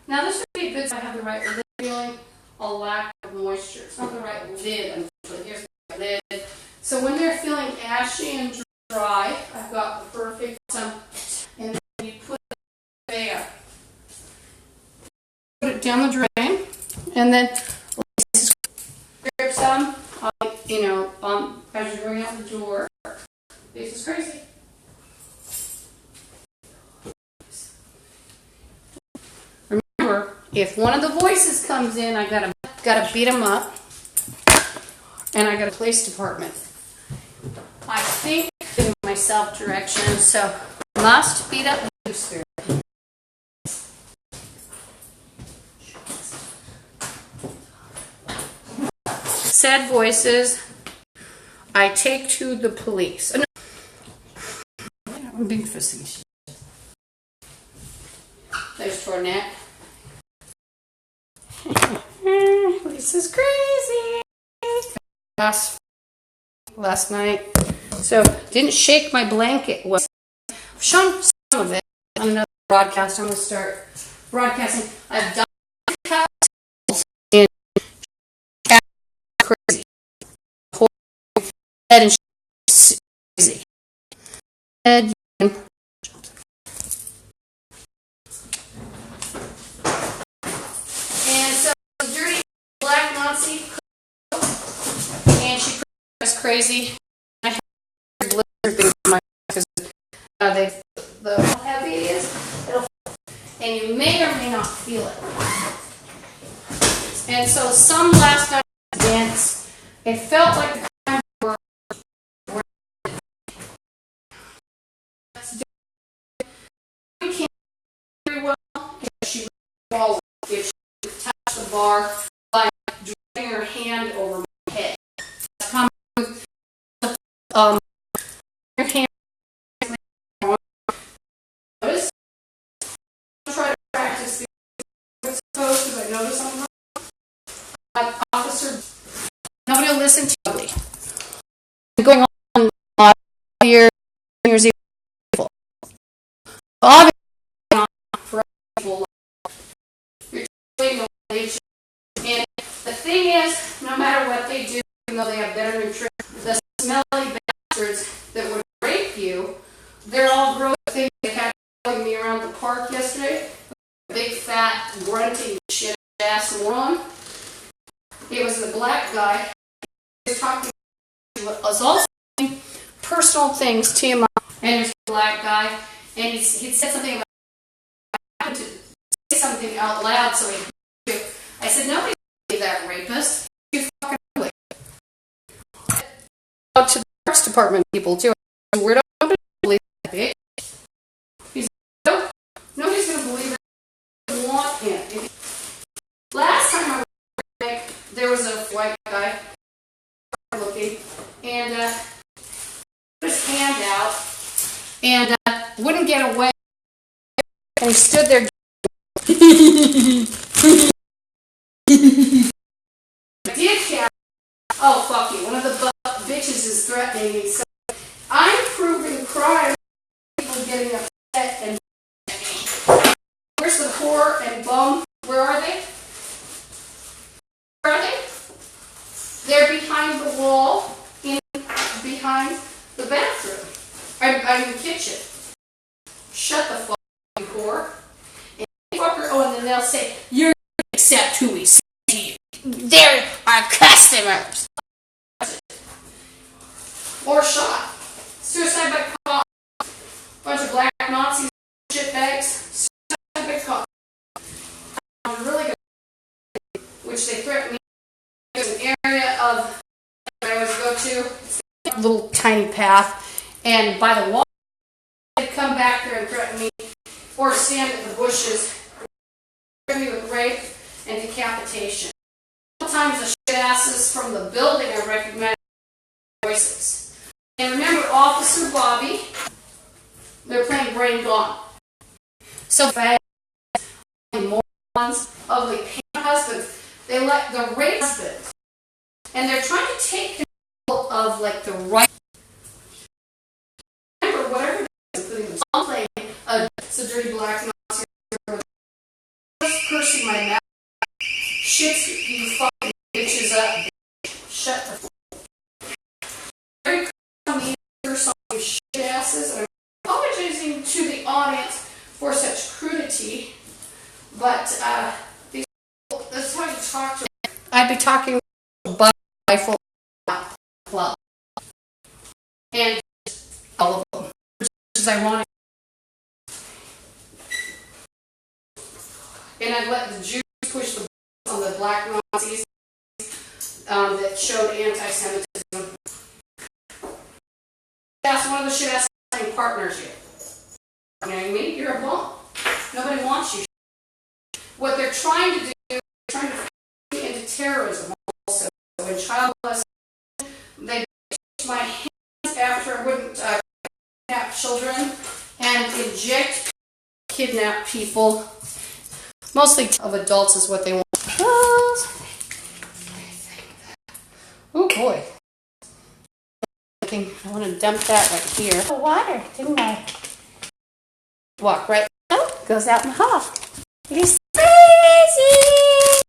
Now this would be good if I have the right lid feeling, a lack of moisture. It's not the right lid, unfortunately. Here's the lid. So when they're feeling ashy and dry, I've got the perfect and then you put it put it down the drain, and then grab some, as you're going out the door. This is crazy. Remember, if one of the voices comes in, I gotta beat them up, and I got a police department. I think in my self-direction, so must beat up the spirit. Said voices, I take to the police. No. I'm being facetious. There's Tornette. Lisa's crazy. Last night. So, didn't shake my blanket. Well, I've shown some of it on another broadcast. I'm going to start broadcasting. I've done in crazy. Head and crazy. Head and so, dirty black Nazi, and she was crazy. I have blister things in my because the how heavy it is, and you may or may not feel it. And so some last night dance, it felt like the time where you can't very well if she falls, if she touched the bar by dragging her hand over my head. Your hand. Notice. Try to practice the pose because I notice I'm officer. Nobody will listen to me. Going on years evil. Obviously not for people. You're doing no relation. And the thing is, no matter what they do, even though they have better nutrition, the smelly bastards that would rape you, they're all gross things. They had me around the park yesterday. Big fat grunting shit ass moron. It was the black guy. He was talking to us also personal things, TMI, and there's a black guy, and he'd said something about, I happened to say something out loud, so I said, nobody's going to believe that rapist. You fucking ugly. To the Parks Department people, too. We're not going to believe that bitch. He's like, nobody's going to believe that. I want him. Last time I was there was a white guy looking, and put his hand out, and wouldn't get away, and he stood there. Did catch. Oh, fuck you. One of the bitches is threatening me. So I'm proving crime. People getting upset and where's the whore and bum? Where are they? Where are they? They're behind the wall, behind the bathroom. I'm in the kitchen. Shut the fuck up, you whore. And fucker. Oh, and then they'll say, you're going to accept who we say to you. They're our customers. Or shot. Suicide by cop. Bunch of black Nazis, shitbags. Suicide by cop. Really good. Which they threatened me. There's an area of I always go to. It's a little tiny path. And by the wall, they'd come back there and threaten me. Or stand in the bushes. Threaten me with rape and decapitation. Sometimes the shit asses from the building I recognize voices. And remember, Officer Bobby, they're playing Brain Gone. So bad, morons, ugly husbands, they let the rape husbands, and they're trying to take control of like the right. Remember, whatever including the song playing, it's a dirty black Nazi, cursing my mouth, shits you fucking bitches up, shut the fuck. Shit asses, and I'm apologizing to the audience for such crudity, but these people, that's how you talk to them. I'd be talking about rifle club and all of them, which is ironic. And I'd let the Jews push the on the black Nazis that showed anti-Semitism. That's one of the shit-ass partners here. You know what I mean? You're a bum. Nobody wants you. What they're trying to do, they're trying to feed into terrorism also. In child molestation, they pushed my hands after I wouldn't kidnap children and inject, kidnap people. Mostly of adults is what they want. Oh boy. I want to dump that right here. The water, didn't I? Walk right out, goes out in the hall. He's crazy!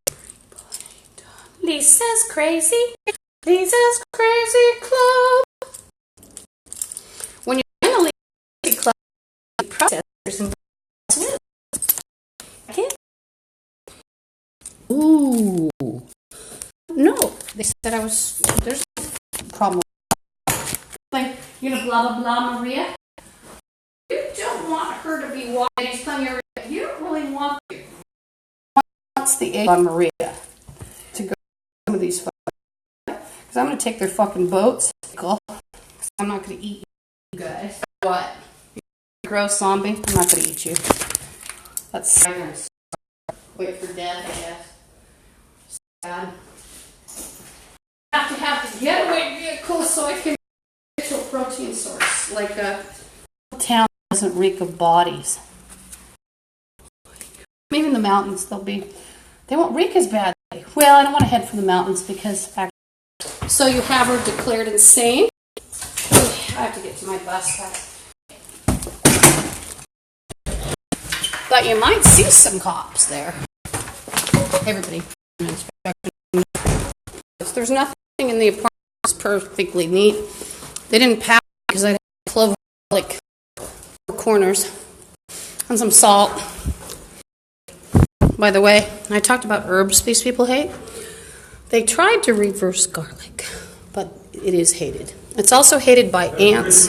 Lisa's crazy. Lisa's crazy club. When you're in a crazy club, you process and I can't. Ooh. No, they said I was. There's a problem. Like, you're gonna blah blah blah Maria. You don't want her to be walking. He's telling you, you don't really want her. What's the age on Maria to go to some of these folks? Because I'm gonna take their fucking boats. I'm not gonna eat you guys. What? You're a gross zombie. I'm not gonna eat you. That's wait for death, I guess. Sad. I have to get away vehicle so I can get to a protein source. Like a town doesn't reek of bodies. Maybe in the mountains they won't reek as badly. Well, I don't want to head for the mountains because actually. So you have her declared insane. I have to get to my bus stop. But you might see some cops there. Everybody. If there's nothing in the apartment, it's perfectly neat. They didn't pack because I had clove like corners and some salt. By the way, I talked about herbs these people hate. They tried to reverse garlic, but it is hated. It's also hated by ants.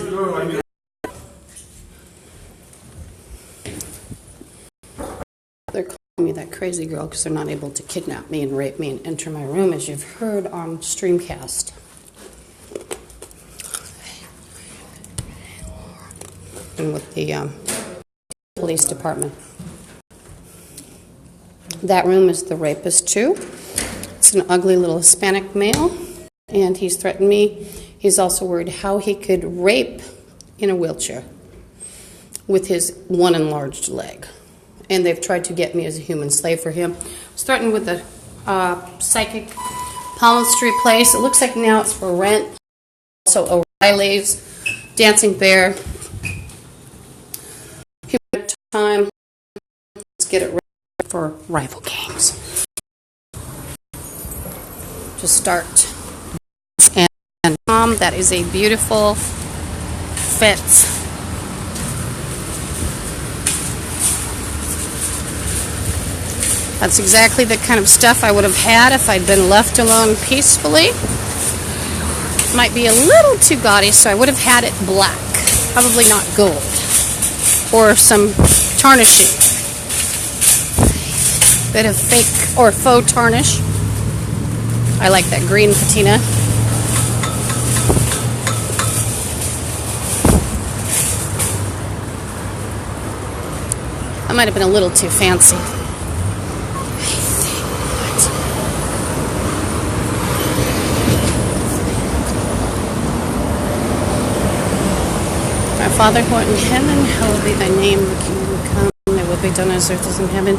crazy girl because they're not able to kidnap me and rape me and enter my room, as you've heard on Streamcast. And with the police department. That room is the rapist too. It's an ugly little Hispanic male, and he's threatened me. He's also worried how he could rape in a wheelchair with his one enlarged leg. And they've tried to get me as a human slave for him. I was threatened with a psychic palm street place. It looks like now it's for rent. Also O'Reilly's, Dancing Bear. Time. Let's get it ready for rival gangs. To start. And that is a beautiful fence. That's exactly the kind of stuff I would have had if I'd been left alone peacefully. Might be a little too gaudy, so I would have had it black. Probably not gold. Or some tarnishing. Bit of fake or faux tarnish. I like that green patina. That might have been a little too fancy. Our Father who art in heaven, hallowed be thy name. Thy kingdom come, thy will be done as earth as in heaven.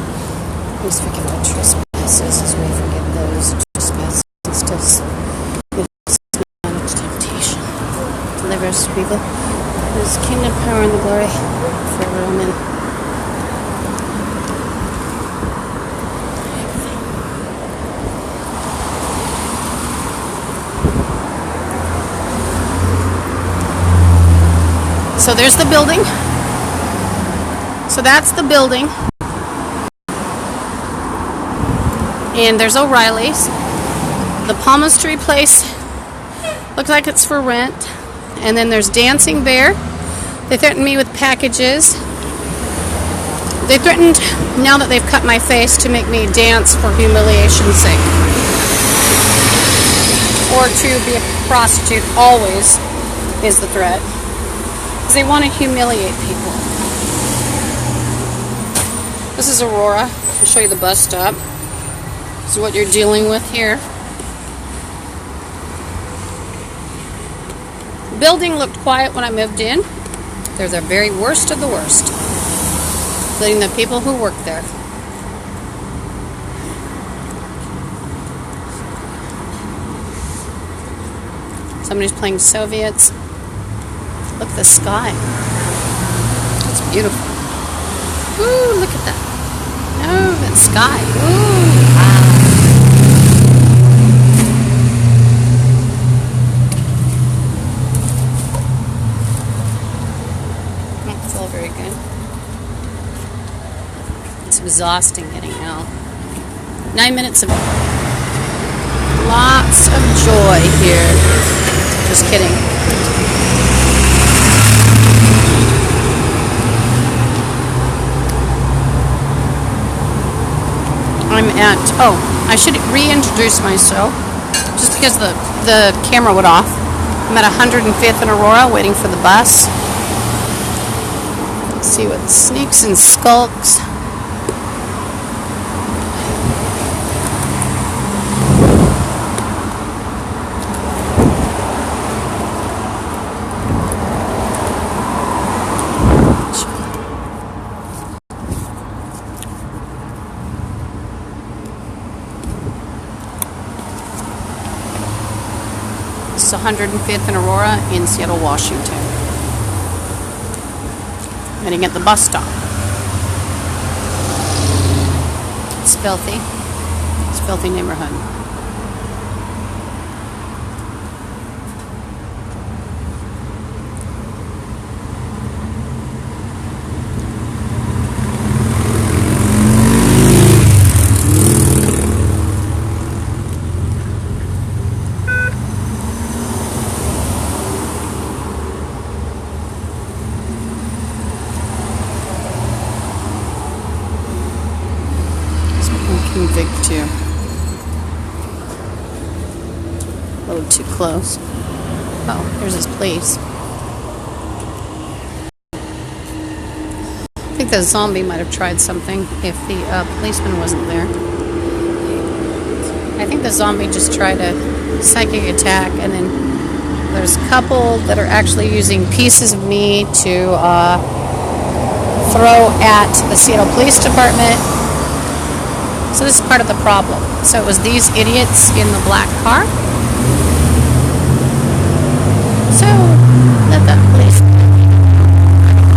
Please forgive our trespasses as we forgive those who trespass against us. Lead us not into temptation. Deliver us from evil. For his kingdom, power, and the glory forever. Amen. So there's the building. So that's the building. And there's O'Reilly's. The palmistry place looks like it's for rent. And then there's Dancing Bear. They threatened me with packages. They threatened, now that they've cut my face, to make me dance for humiliation's sake. Or to be a prostitute, always is the threat. Because they want to humiliate people. This is Aurora. I'll show you the bus stop. This is what you're dealing with here. The building looked quiet when I moved in. They're the very worst of the worst, including the people who work there. Somebody's playing Soviets. Look at the sky. It's beautiful. Ooh, look at that. No, that sky. Ooh, wow. Don't feel very good. It's exhausting getting out. 9 minutes of lots of joy here. Just kidding. I'm at, I should reintroduce myself, just because the camera went off. I'm at 105th and Aurora, waiting for the bus. Let's see what sneaks and skulks. It's 105th and Aurora in Seattle, Washington. Heading at the bus stop. It's filthy. It's a filthy neighborhood. A little too close. Oh, here's his police. I think the zombie might have tried something if the policeman wasn't there. I think the zombie just tried a psychic attack, and then there's a couple that are actually using pieces of me to throw at the Seattle Police Department. So this is part of the problem. So it was these idiots in the black car. So let that police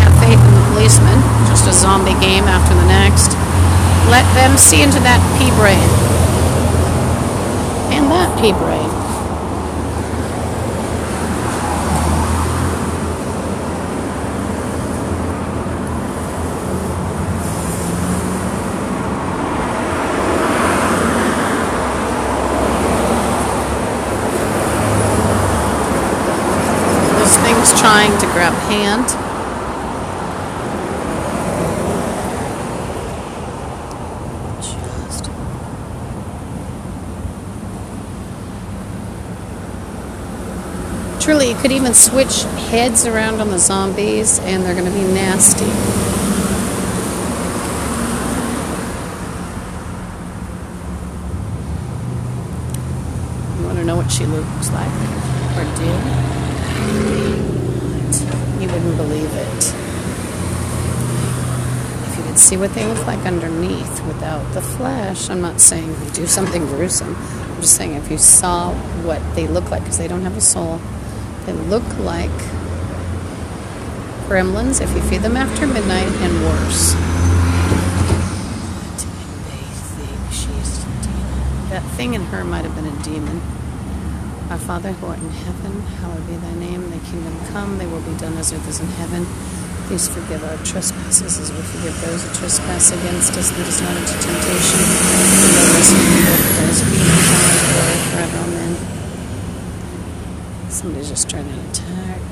have faith in the policeman. Just a zombie game after the next. Let them see into that pea brain. And that pea brain. This thing's trying to grab hand. Truly, you could even switch heads around on the zombies, and they're going to be nasty. You want to know what she looks like? Or did? You wouldn't believe it. If you could see what they look like underneath without the flesh. I'm not saying do something gruesome. I'm just saying if you saw what they look like, because they don't have a soul. They look like gremlins if you feed them after midnight, and worse. That thing in her might have been a demon. Our Father who art in heaven, hallowed be thy name. Thy kingdom come, thy will be done as it is in heaven. Please forgive our trespasses as we forgive those who trespass against us. Lead us not into temptation, but deliver us from evil. For thine is the kingdom, power, and glory forever. Amen. Somebody's just trying to attack.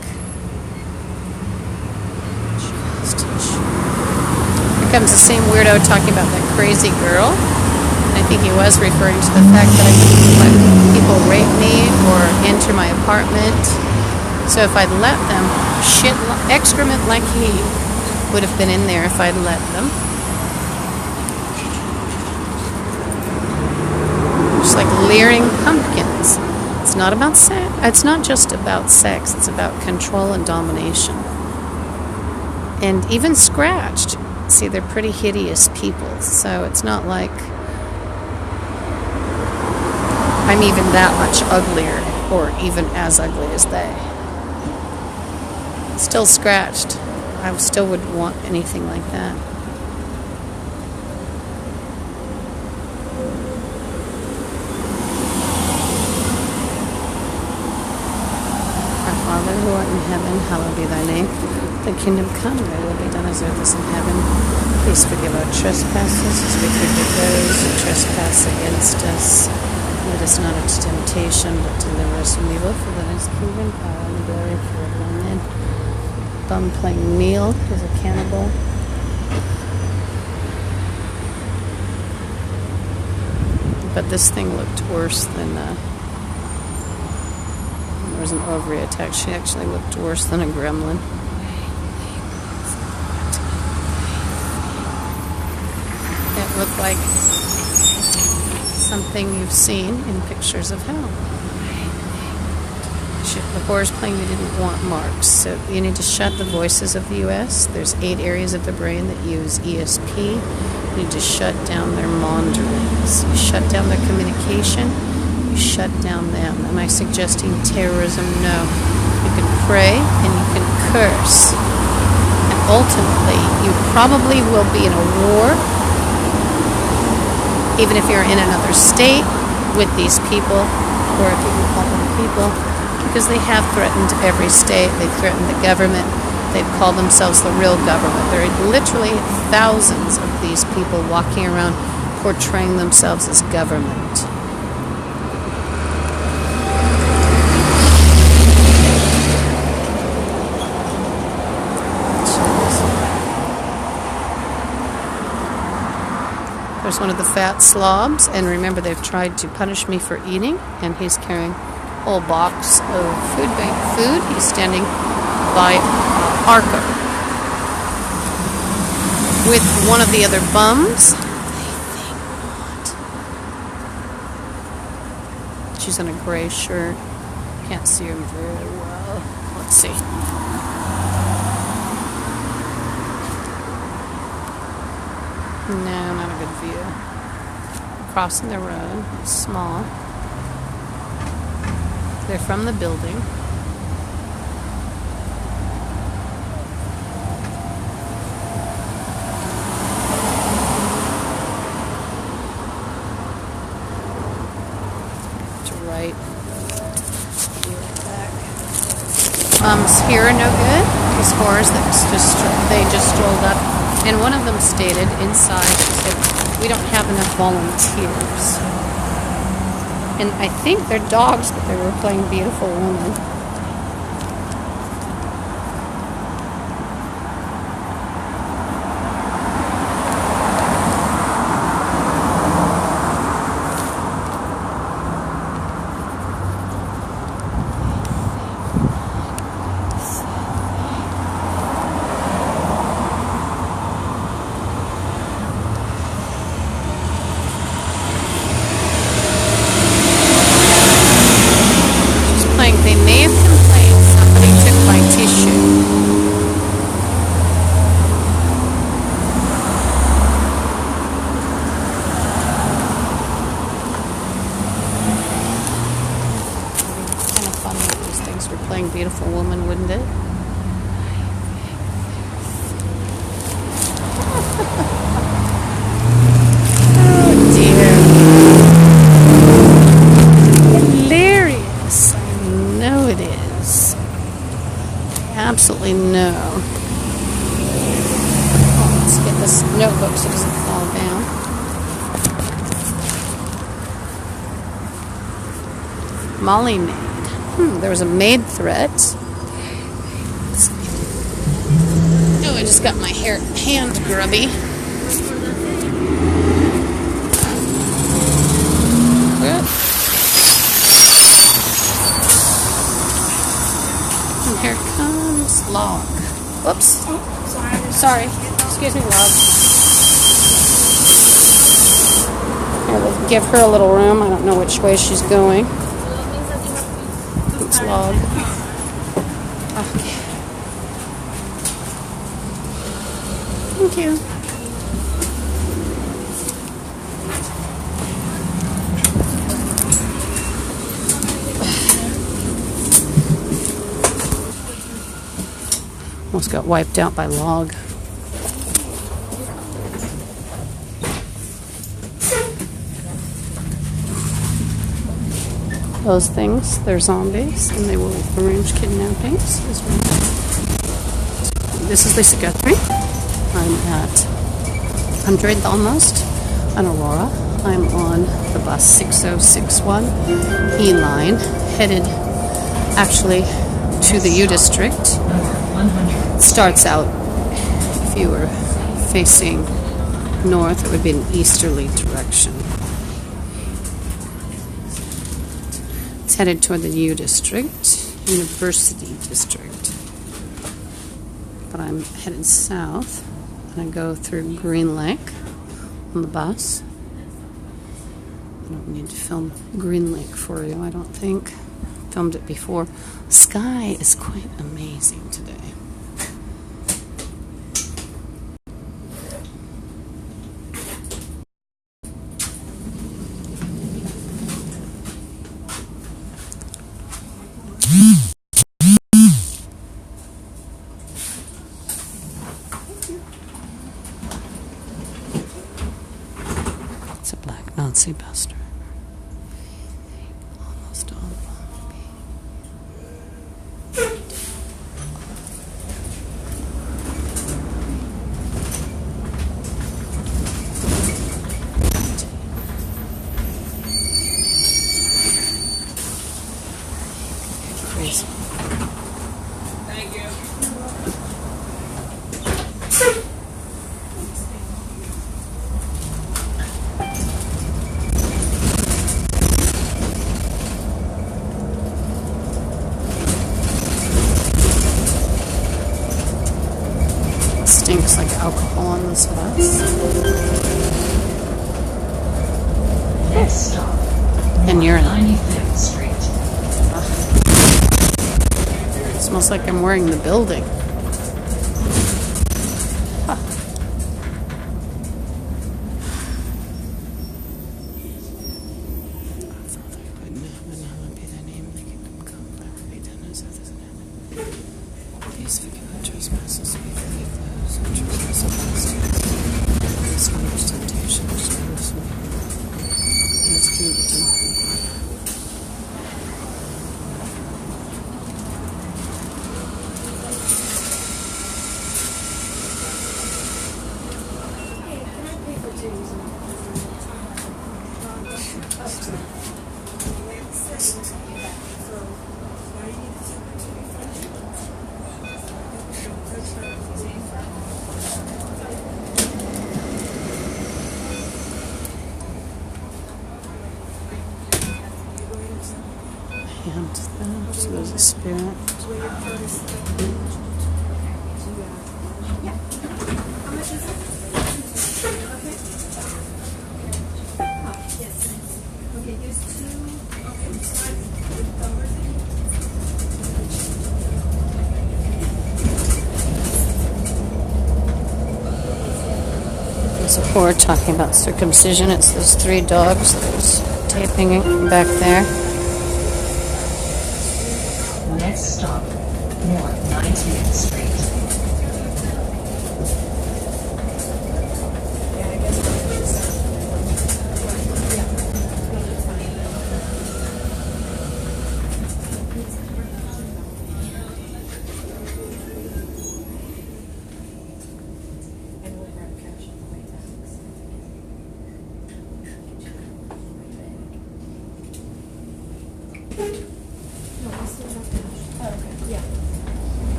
Here comes the same weirdo talking about that crazy girl. I think he was referring to the fact that I let people rape me or enter my apartment. So if I'd let them, shit, excrement like he would have been in there if I'd let them. Just like leering pumpkins. It's not about sex. It's not just about sex. It's about control and domination. And even scratched. See, they're pretty hideous people. So it's not like I'm even that much uglier or even as ugly as they. Still scratched. I still wouldn't want anything like that. Father who art in heaven, hallowed be thy name. Thy kingdom come, thy will be done as earth is in heaven. Please forgive our trespasses as we forgive those who trespass against us. Lead us not into temptation, but deliver us from evil. For thine is the kingdom, power, and glory forever. Amen. Bum playing meal is a cannibal. But this thing looked worse than there was an ovary attack. She actually looked worse than a gremlin. It looked like something you've seen in pictures of hell. The horror's playing you didn't want marks, so you need to shut the voices of the U.S. There's 8 areas of the brain that use ESP. You need to shut down their maunderings. You shut down their communication. You shut down them. Am I suggesting terrorism? No. You can pray and you can curse. And ultimately, you probably will be in a war, even if you're in another state with these people, or if you can call them people, because they have threatened every state. They've threatened the government. They've called themselves the real government. There are literally thousands of these people walking around portraying themselves as government. There's one of the fat slobs, and remember, they've tried to punish me for eating, and he's carrying whole box of food bank food. He's standing by a Parker with one of the other bums. She's in a gray shirt. Can't see her very well. Let's see. No, not a good view. Crossing the road. It's small. They're from the building. To right. Be right back. Here are no good. These whores that they just strolled up, and one of them stated inside, she said, "We don't have enough volunteers." And I think they're dogs, but they were playing Beautiful Woman. They may have complained somebody took my tissue. Kind of funny if these things were playing Beautiful Woman, wouldn't it? Oh dear. Hilarious. No, it is. Absolutely no. Oh, let's get this notebook so it doesn't fall down. Molly maid. There was a maid threat. Oh, I just got my hand grubby. And here comes Log. Whoops. Sorry. Excuse me, Log. Here, we'll give her a little room. I don't know which way she's going. It's Log. Okay. Thank you. Almost got wiped out by Log. Those things, they're zombies, and they will arrange kidnappings as well. This is Lisa Guthrie. I'm at 100 almost on Aurora. I'm on the bus 6061 E line, headed actually to the U District. It starts out, if you were facing north, it would be an easterly direction. It's headed toward the U District, University District. But I'm headed south, and I go through Green Lake on the bus. I don't need to film Green Lake for you, I don't think. Filmed it before. Sky is quite amazing today. It's a black Nazi bastard. Almost all. Crazy. Thank you. alcohol on this bus. Next stop, And you're 95th Street. It smells like I'm wearing the building. Huh. And that was a spirit. So we're talking about circumcision. It's those 3 dogs that was taping it back there. Next stop, North 90th Street.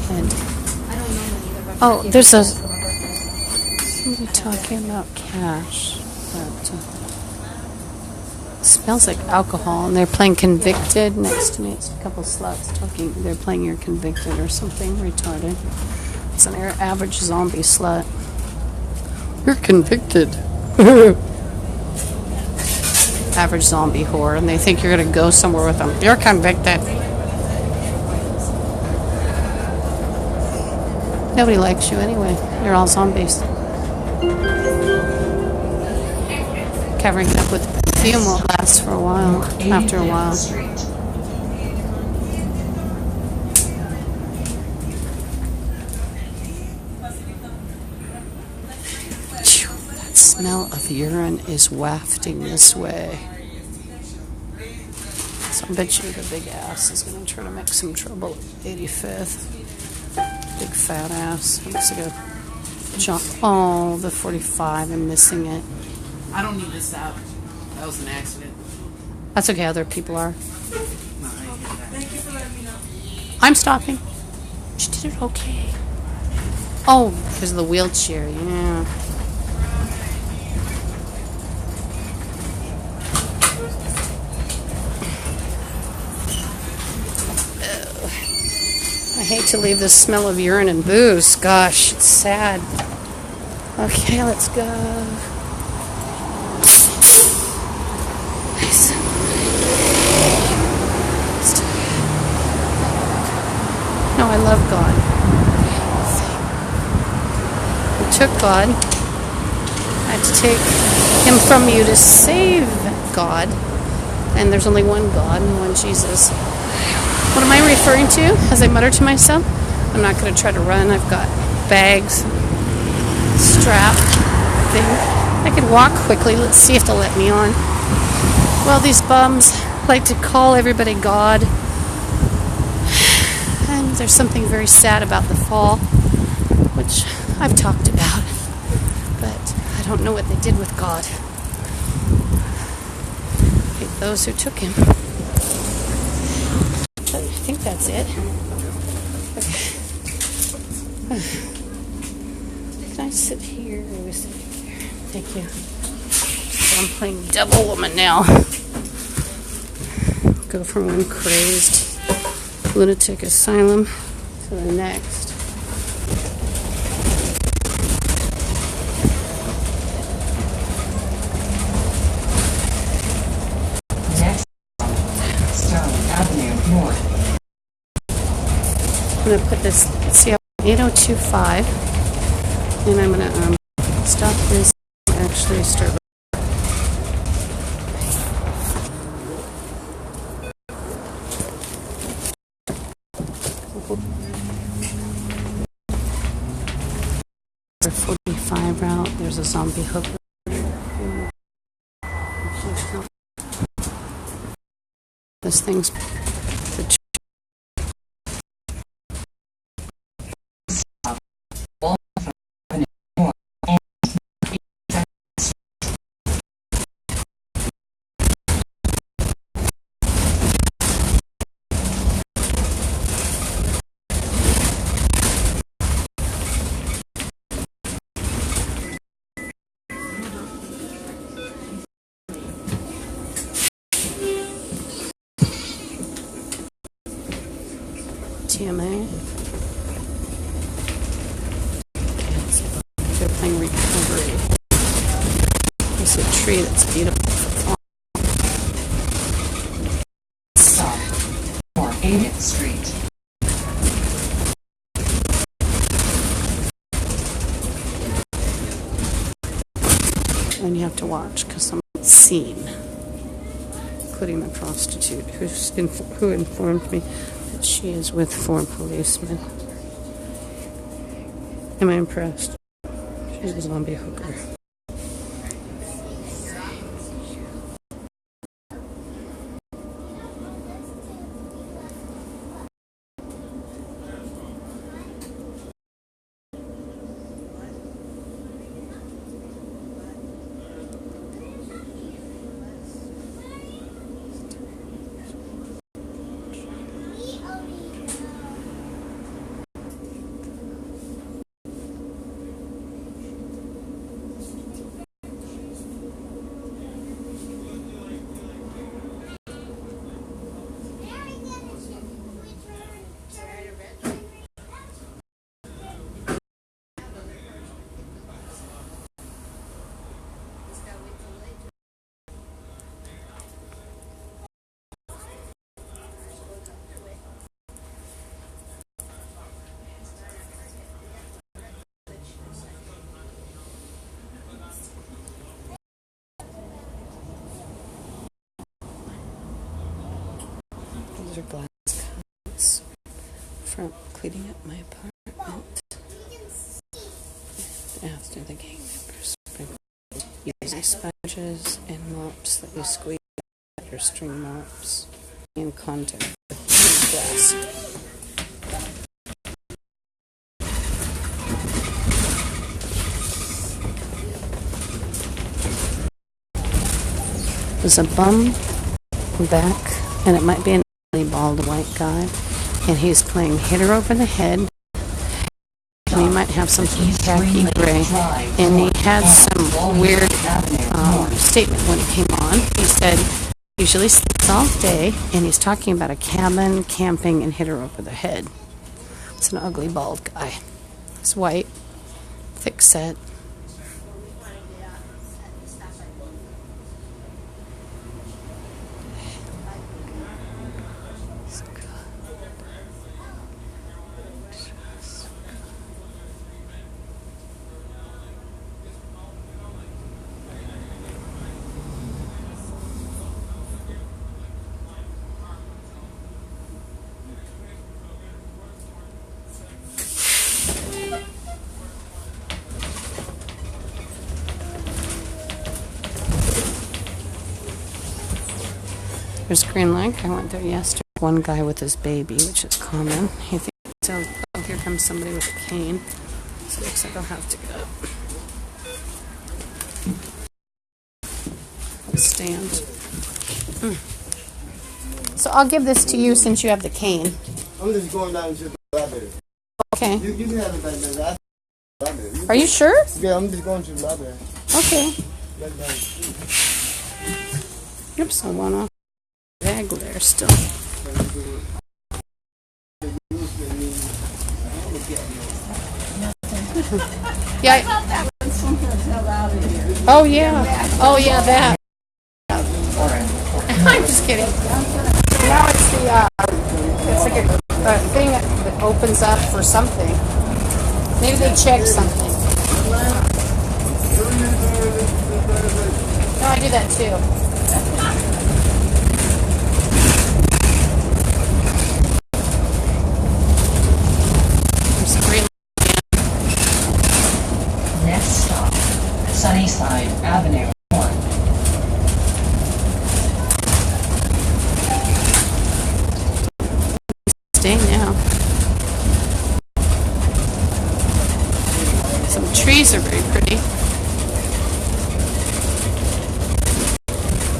And oh, there's a somebody talking about cash. But, smells like alcohol, and they're playing Convicted next to me. It's a couple sluts talking. They're playing You're Convicted or something retarded. It's an average zombie slut. You're convicted. Average zombie whore, and they think you're gonna go somewhere with them. You're convicted. Nobody likes you anyway. You're all zombies. Covering up with perfume won't last for a while. After a while. That smell of urine is wafting this way. So I bet you the big ass is going to try to make some trouble at 85th. Big fat ass. Looks like a jump. Oh, the 45. I'm missing it. I don't need this out. That was an accident. That's okay. Other people are. Thank you for letting me know. I'm stopping. She did it okay. Oh, because of the wheelchair. Yeah. I hate to leave the smell of urine and booze. Gosh, it's sad. Okay, let's go. Nice. No, I love God. You took God. I had to take him from you to save God. And there's only one God and one Jesus. What am I referring to as I mutter to myself? I'm not going to try to run. I've got bags, strap thing. I could walk quickly. Let's see if they'll let me on. Well, these bums like to call everybody God. And there's something very sad about the fall, which I've talked about. But I don't know what they did with God. I hate those who took him. I think that's it. Okay. Can I sit here or sit here? Thank you. So I'm playing Devil Woman now. Go from one crazed lunatic asylum to the next. I'm gonna put this, see how 8025, and I'm gonna stop this, actually start. For 45 route, there's a zombie hooker. This thing's TMA. They're playing recovery. There's a tree that's beautiful. Stop for 8th Street. And you have to watch because someone's seen, including the prostitute who informed me that she is with 4 policemen. Am I impressed? She's a zombie hooker. These are glass cuts from cleaning up my apartment. After the gang members sprinkle using sponges and mops that you squeeze out your string mops in contact with the glass. There's a bum back, and it might be an bald white guy, and he's playing hit her over the head, and he might have some khaki gray, and he had some weird statement when it came on. He said usually sleeps all day, and he's talking about a cabin, camping, and hit her over the head. It's an ugly bald guy. It's white, thick set. There's Green Lake. I went there yesterday. One guy with his baby, which is common. He thinks, oh, here comes somebody with a cane. So it looks like I'll have to get up. Stand. So I'll give this to you since you have the cane. I'm just going down to the library. Okay. You can have it back there. Library. Are you sure? Yeah, I'm just going to the library. Okay. Back down the street. Oops, I went off the bag there still. Yeah. Oh yeah. Oh yeah, that. I'm just kidding. Now it's the it's like a thing that opens up for something. Maybe they check something. No, I do that too. Next stop, Sunnyside Avenue 1. Stay now. Some trees are very pretty.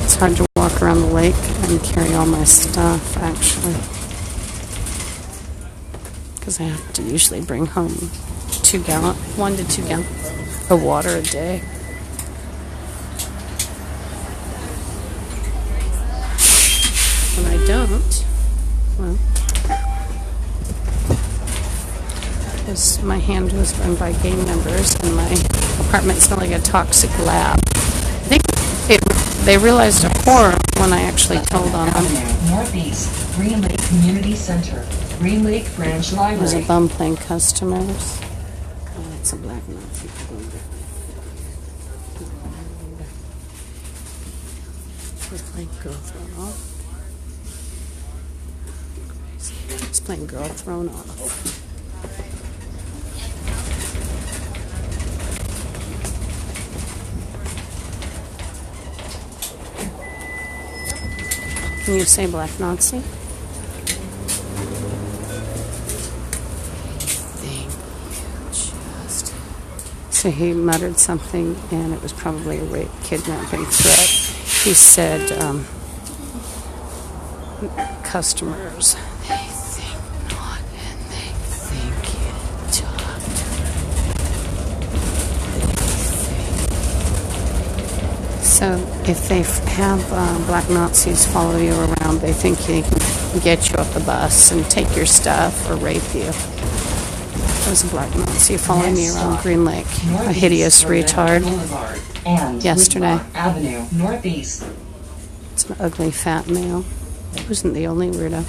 It's hard to walk around the lake and carry all my stuff, actually. Because I have to usually bring home 1 to 2 gallons of water a day. When I don't, well, because my hand was burned by gang members and my apartment smelled like a toxic lab. I think they realized a horror when I actually told on them. Avenue Northeast, Green Lake Community Center, Green Lake Branch There's a Library. bum playing customers. Oh, that's a black Nazi. He's playing girl thrown off. He's playing girl thrown off. Can you say black Nazi? So he muttered something, and it was probably a rape, kidnapping threat. He said, customers, they think not, and they think it talked. So if they have black Nazis follow you around, they think they can get you off the bus and take your stuff or rape you. There was a black Nazi following me around Green Lake, a hideous retard, and yesterday. Woodlock Avenue Northeast. It's an ugly fat male. He wasn't the only weirdo.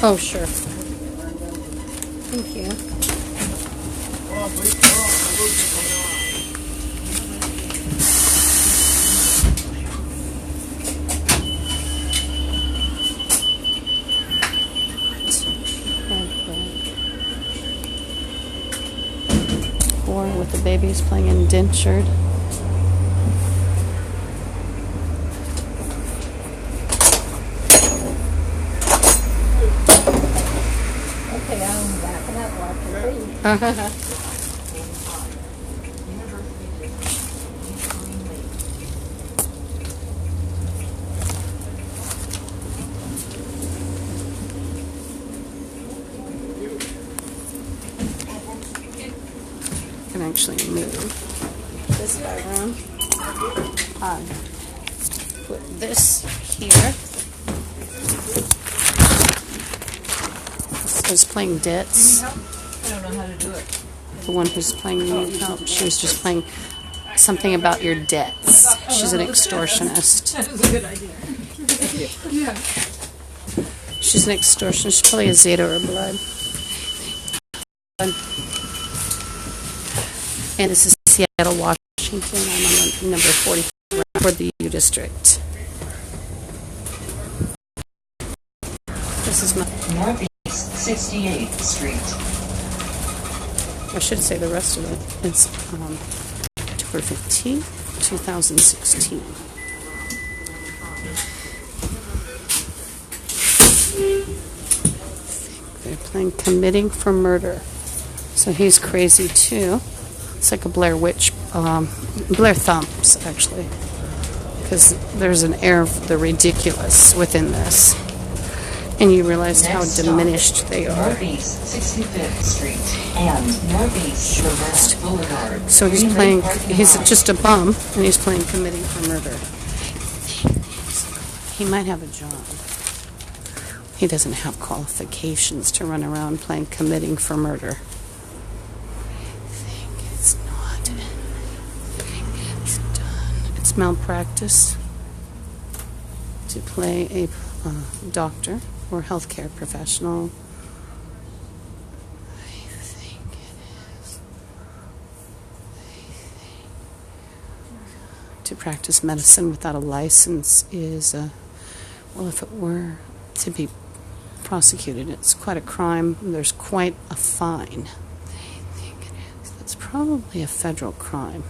Oh, sure. Thank you. Boy with the babies playing indentured. Can actually move this guy around. Put this here. This is playing debts. I don't know how to do it. The one who's playing need help. She was just playing something about your debts. She's an extortionist. That is a good idea. Yeah. She's an extortionist. She's probably a Zeta or blood. And this is Seattle, Washington. I'm on number 44 for the U District. This is my... Northeast 68th Street. I should say the rest of it. It's October 15, 2016. They're playing committing for murder. So he's crazy too. It's like a Blair Witch, Blair Thumps actually, because there's an air of the ridiculous within this, and you realize how Next stop, diminished they are. Northeast 65th Street and Northeast Levant Boulevard. So he's Green playing. Lake parking He's lot. just a bum, and he's playing committing for murder. He might have a job. He doesn't have qualifications to run around playing committing for murder. I think it's not. I think it's done. It's malpractice to play a doctor or healthcare professional. I think it is. To practice medicine without a license is, well, if it were to be prosecuted, it's quite a crime. There's quite a fine. I think it is. That's probably a federal crime.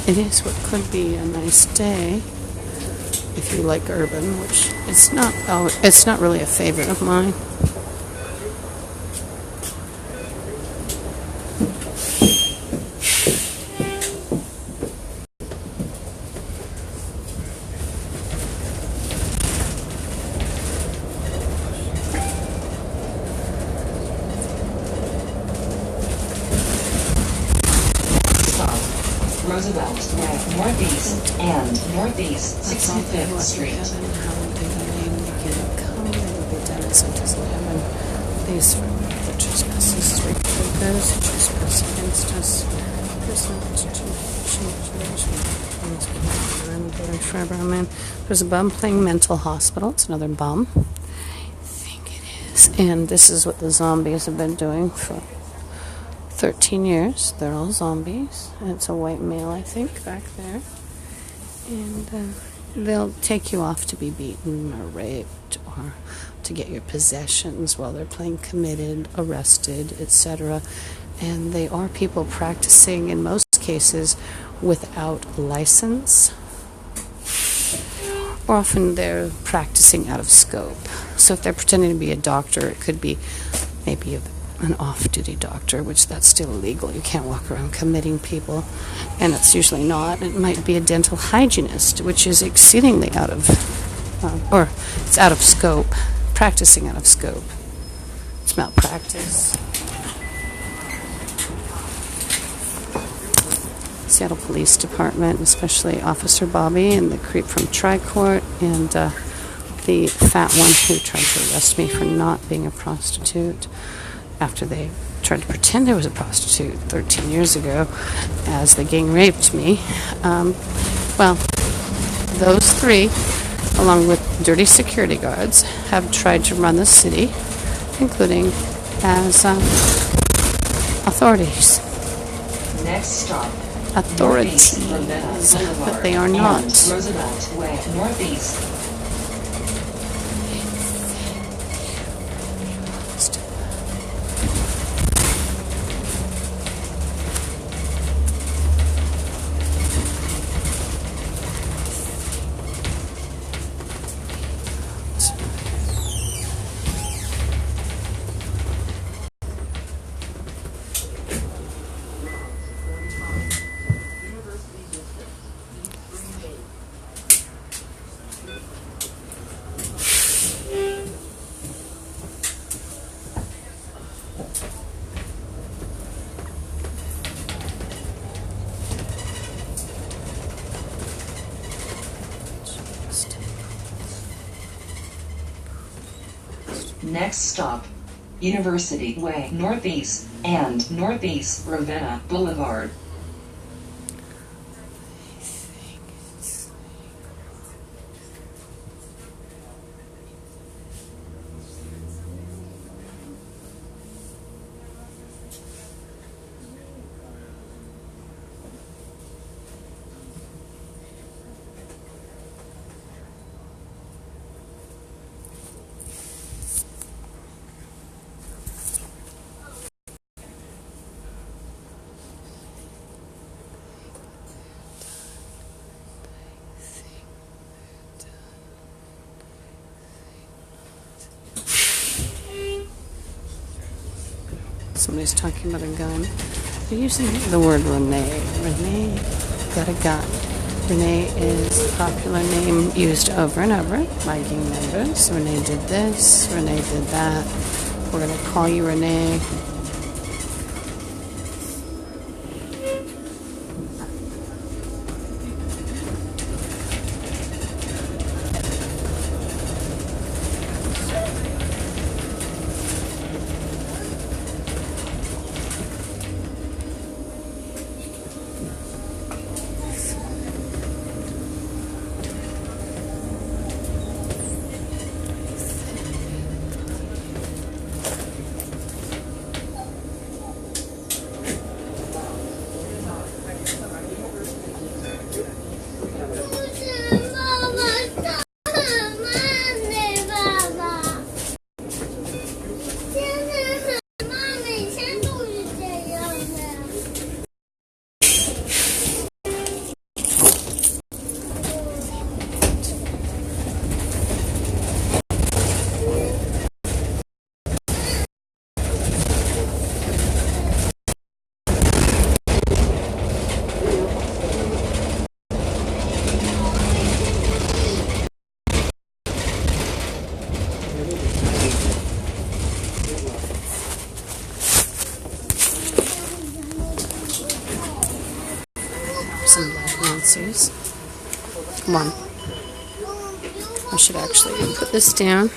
It is what could be a nice day if you like urban, which it's not. Oh, it's not really a favorite of mine. Roosevelt Way, Northeast and Northeast That's all they 65th let me Street. have and how would they make it come? They would be done as it doesn't have these for the trespasses. 3 papers, trespass against us. There's a bum playing mental hospital. It's another bum. I think it is. And this is what the zombies have been doing for 13 years. They're all zombies. And it's a white male, I think, back there. And they'll take you off to be beaten or raped or to get your possessions while they're playing committed, arrested, etc. And they are people practicing, in most cases, without a license. Or often they're practicing out of scope. So if they're pretending to be a doctor, it could be maybe an off-duty doctor, which that's still illegal. You can't walk around committing people, and it's usually not. It might be a dental hygienist, which is exceedingly out of, or it's out of scope, practicing out of scope. It's malpractice. Seattle Police Department, especially Officer Bobby and the creep from Tri-Court and the fat one who tried to arrest me for not being a prostitute after they tried to pretend I was a prostitute 13 years ago as the gang raped me. Well, those 3, along with dirty security guards, have tried to run the city, including as authorities. Next stop, Authorities, Northeast Levant Boulevard but they are not. and Roosevelt Way, Northeast. Next stop, University Way Northeast, and Northeast Ravenna Boulevard. Somebody's talking about a gun. They're using the word Renee. Renee got a gun. Renee is a popular name used over and over by gang members. Renee did this. Renee did that. We're going to call you Renee. Some black Nazis. Come on. I should actually put this down.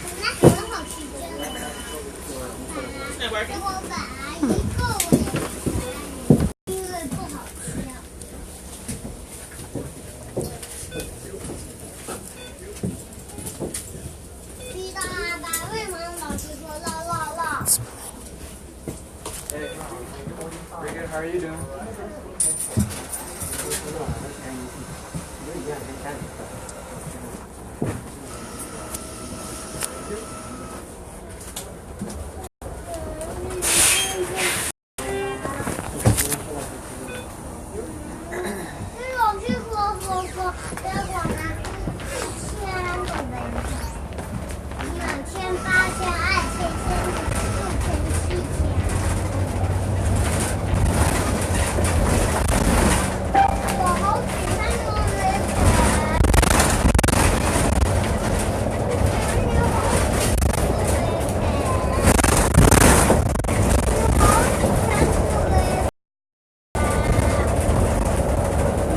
Very good. How are you doing?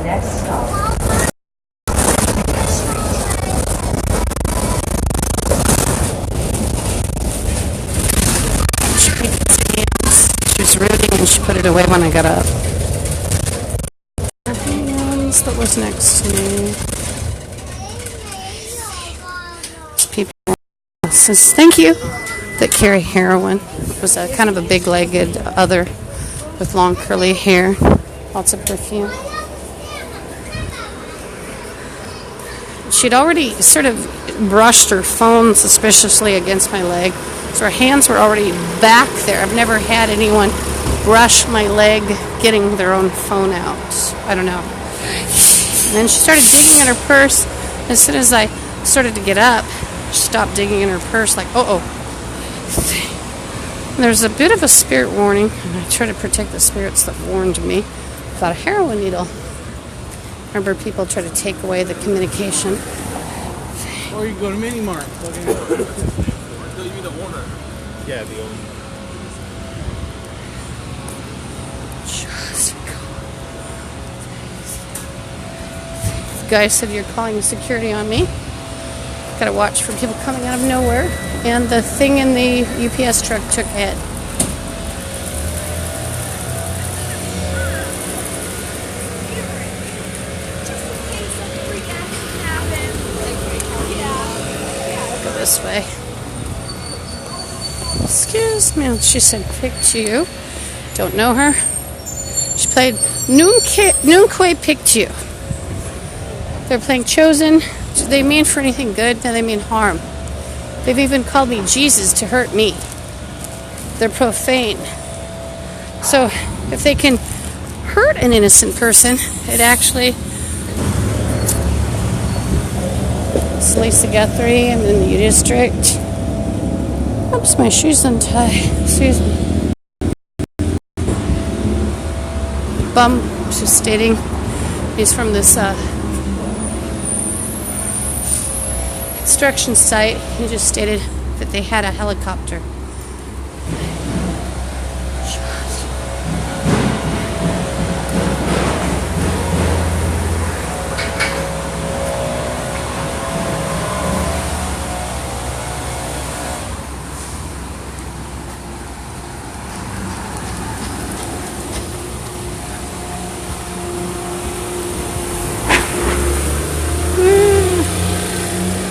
Next stop. She was rooting and she put it away when I got up. Hands that was next to me. There's people. Says thank you that carry heroin. It was a kind of a big-legged other with long curly hair, lots of perfume. She'd already sort of brushed her phone suspiciously against my leg, so her hands were already back there. I've never had anyone brush my leg getting their own phone out. I don't know. And then she started digging in her purse. As soon as I started to get up, she stopped digging in her purse like, uh-oh. And there's a bit of a spirit warning, and I try to protect the spirits that warned me about a heroin needle. Remember, people try to take away the communication. Or you go to Mini Mart. You mean the owner? Yeah, the owner. Just go. The guy said, you're calling security on me? Gotta watch for people coming out of nowhere. And the thing in the UPS truck took a hit. Go this way. Excuse me. She said, picked you. Don't know her. She played Noonkwe picked you. They're playing Chosen. Do they mean for anything good? No, they mean harm. They've even called me Jesus to hurt me. They're profane. So if they can hurt an innocent person, it actually... It's Lisa Guthrie. I'm in the U District. Oops, my shoe's untied. Excuse me. Bum, she's stating he's from this construction site. He just stated that they had a helicopter.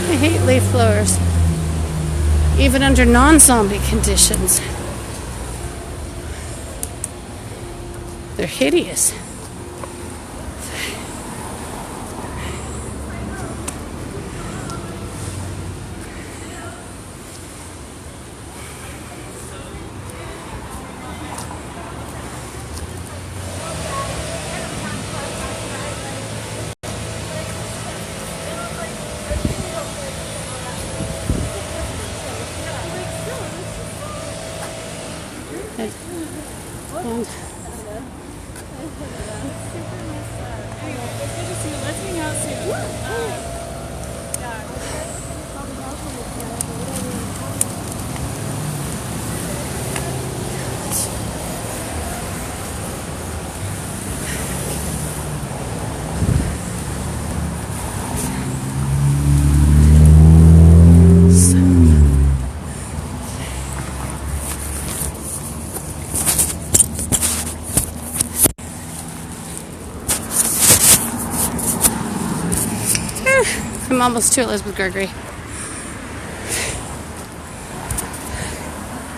I hate leaf blowers, even under non-zombie conditions. They're hideous. And I'm almost to Elizabeth Gregory.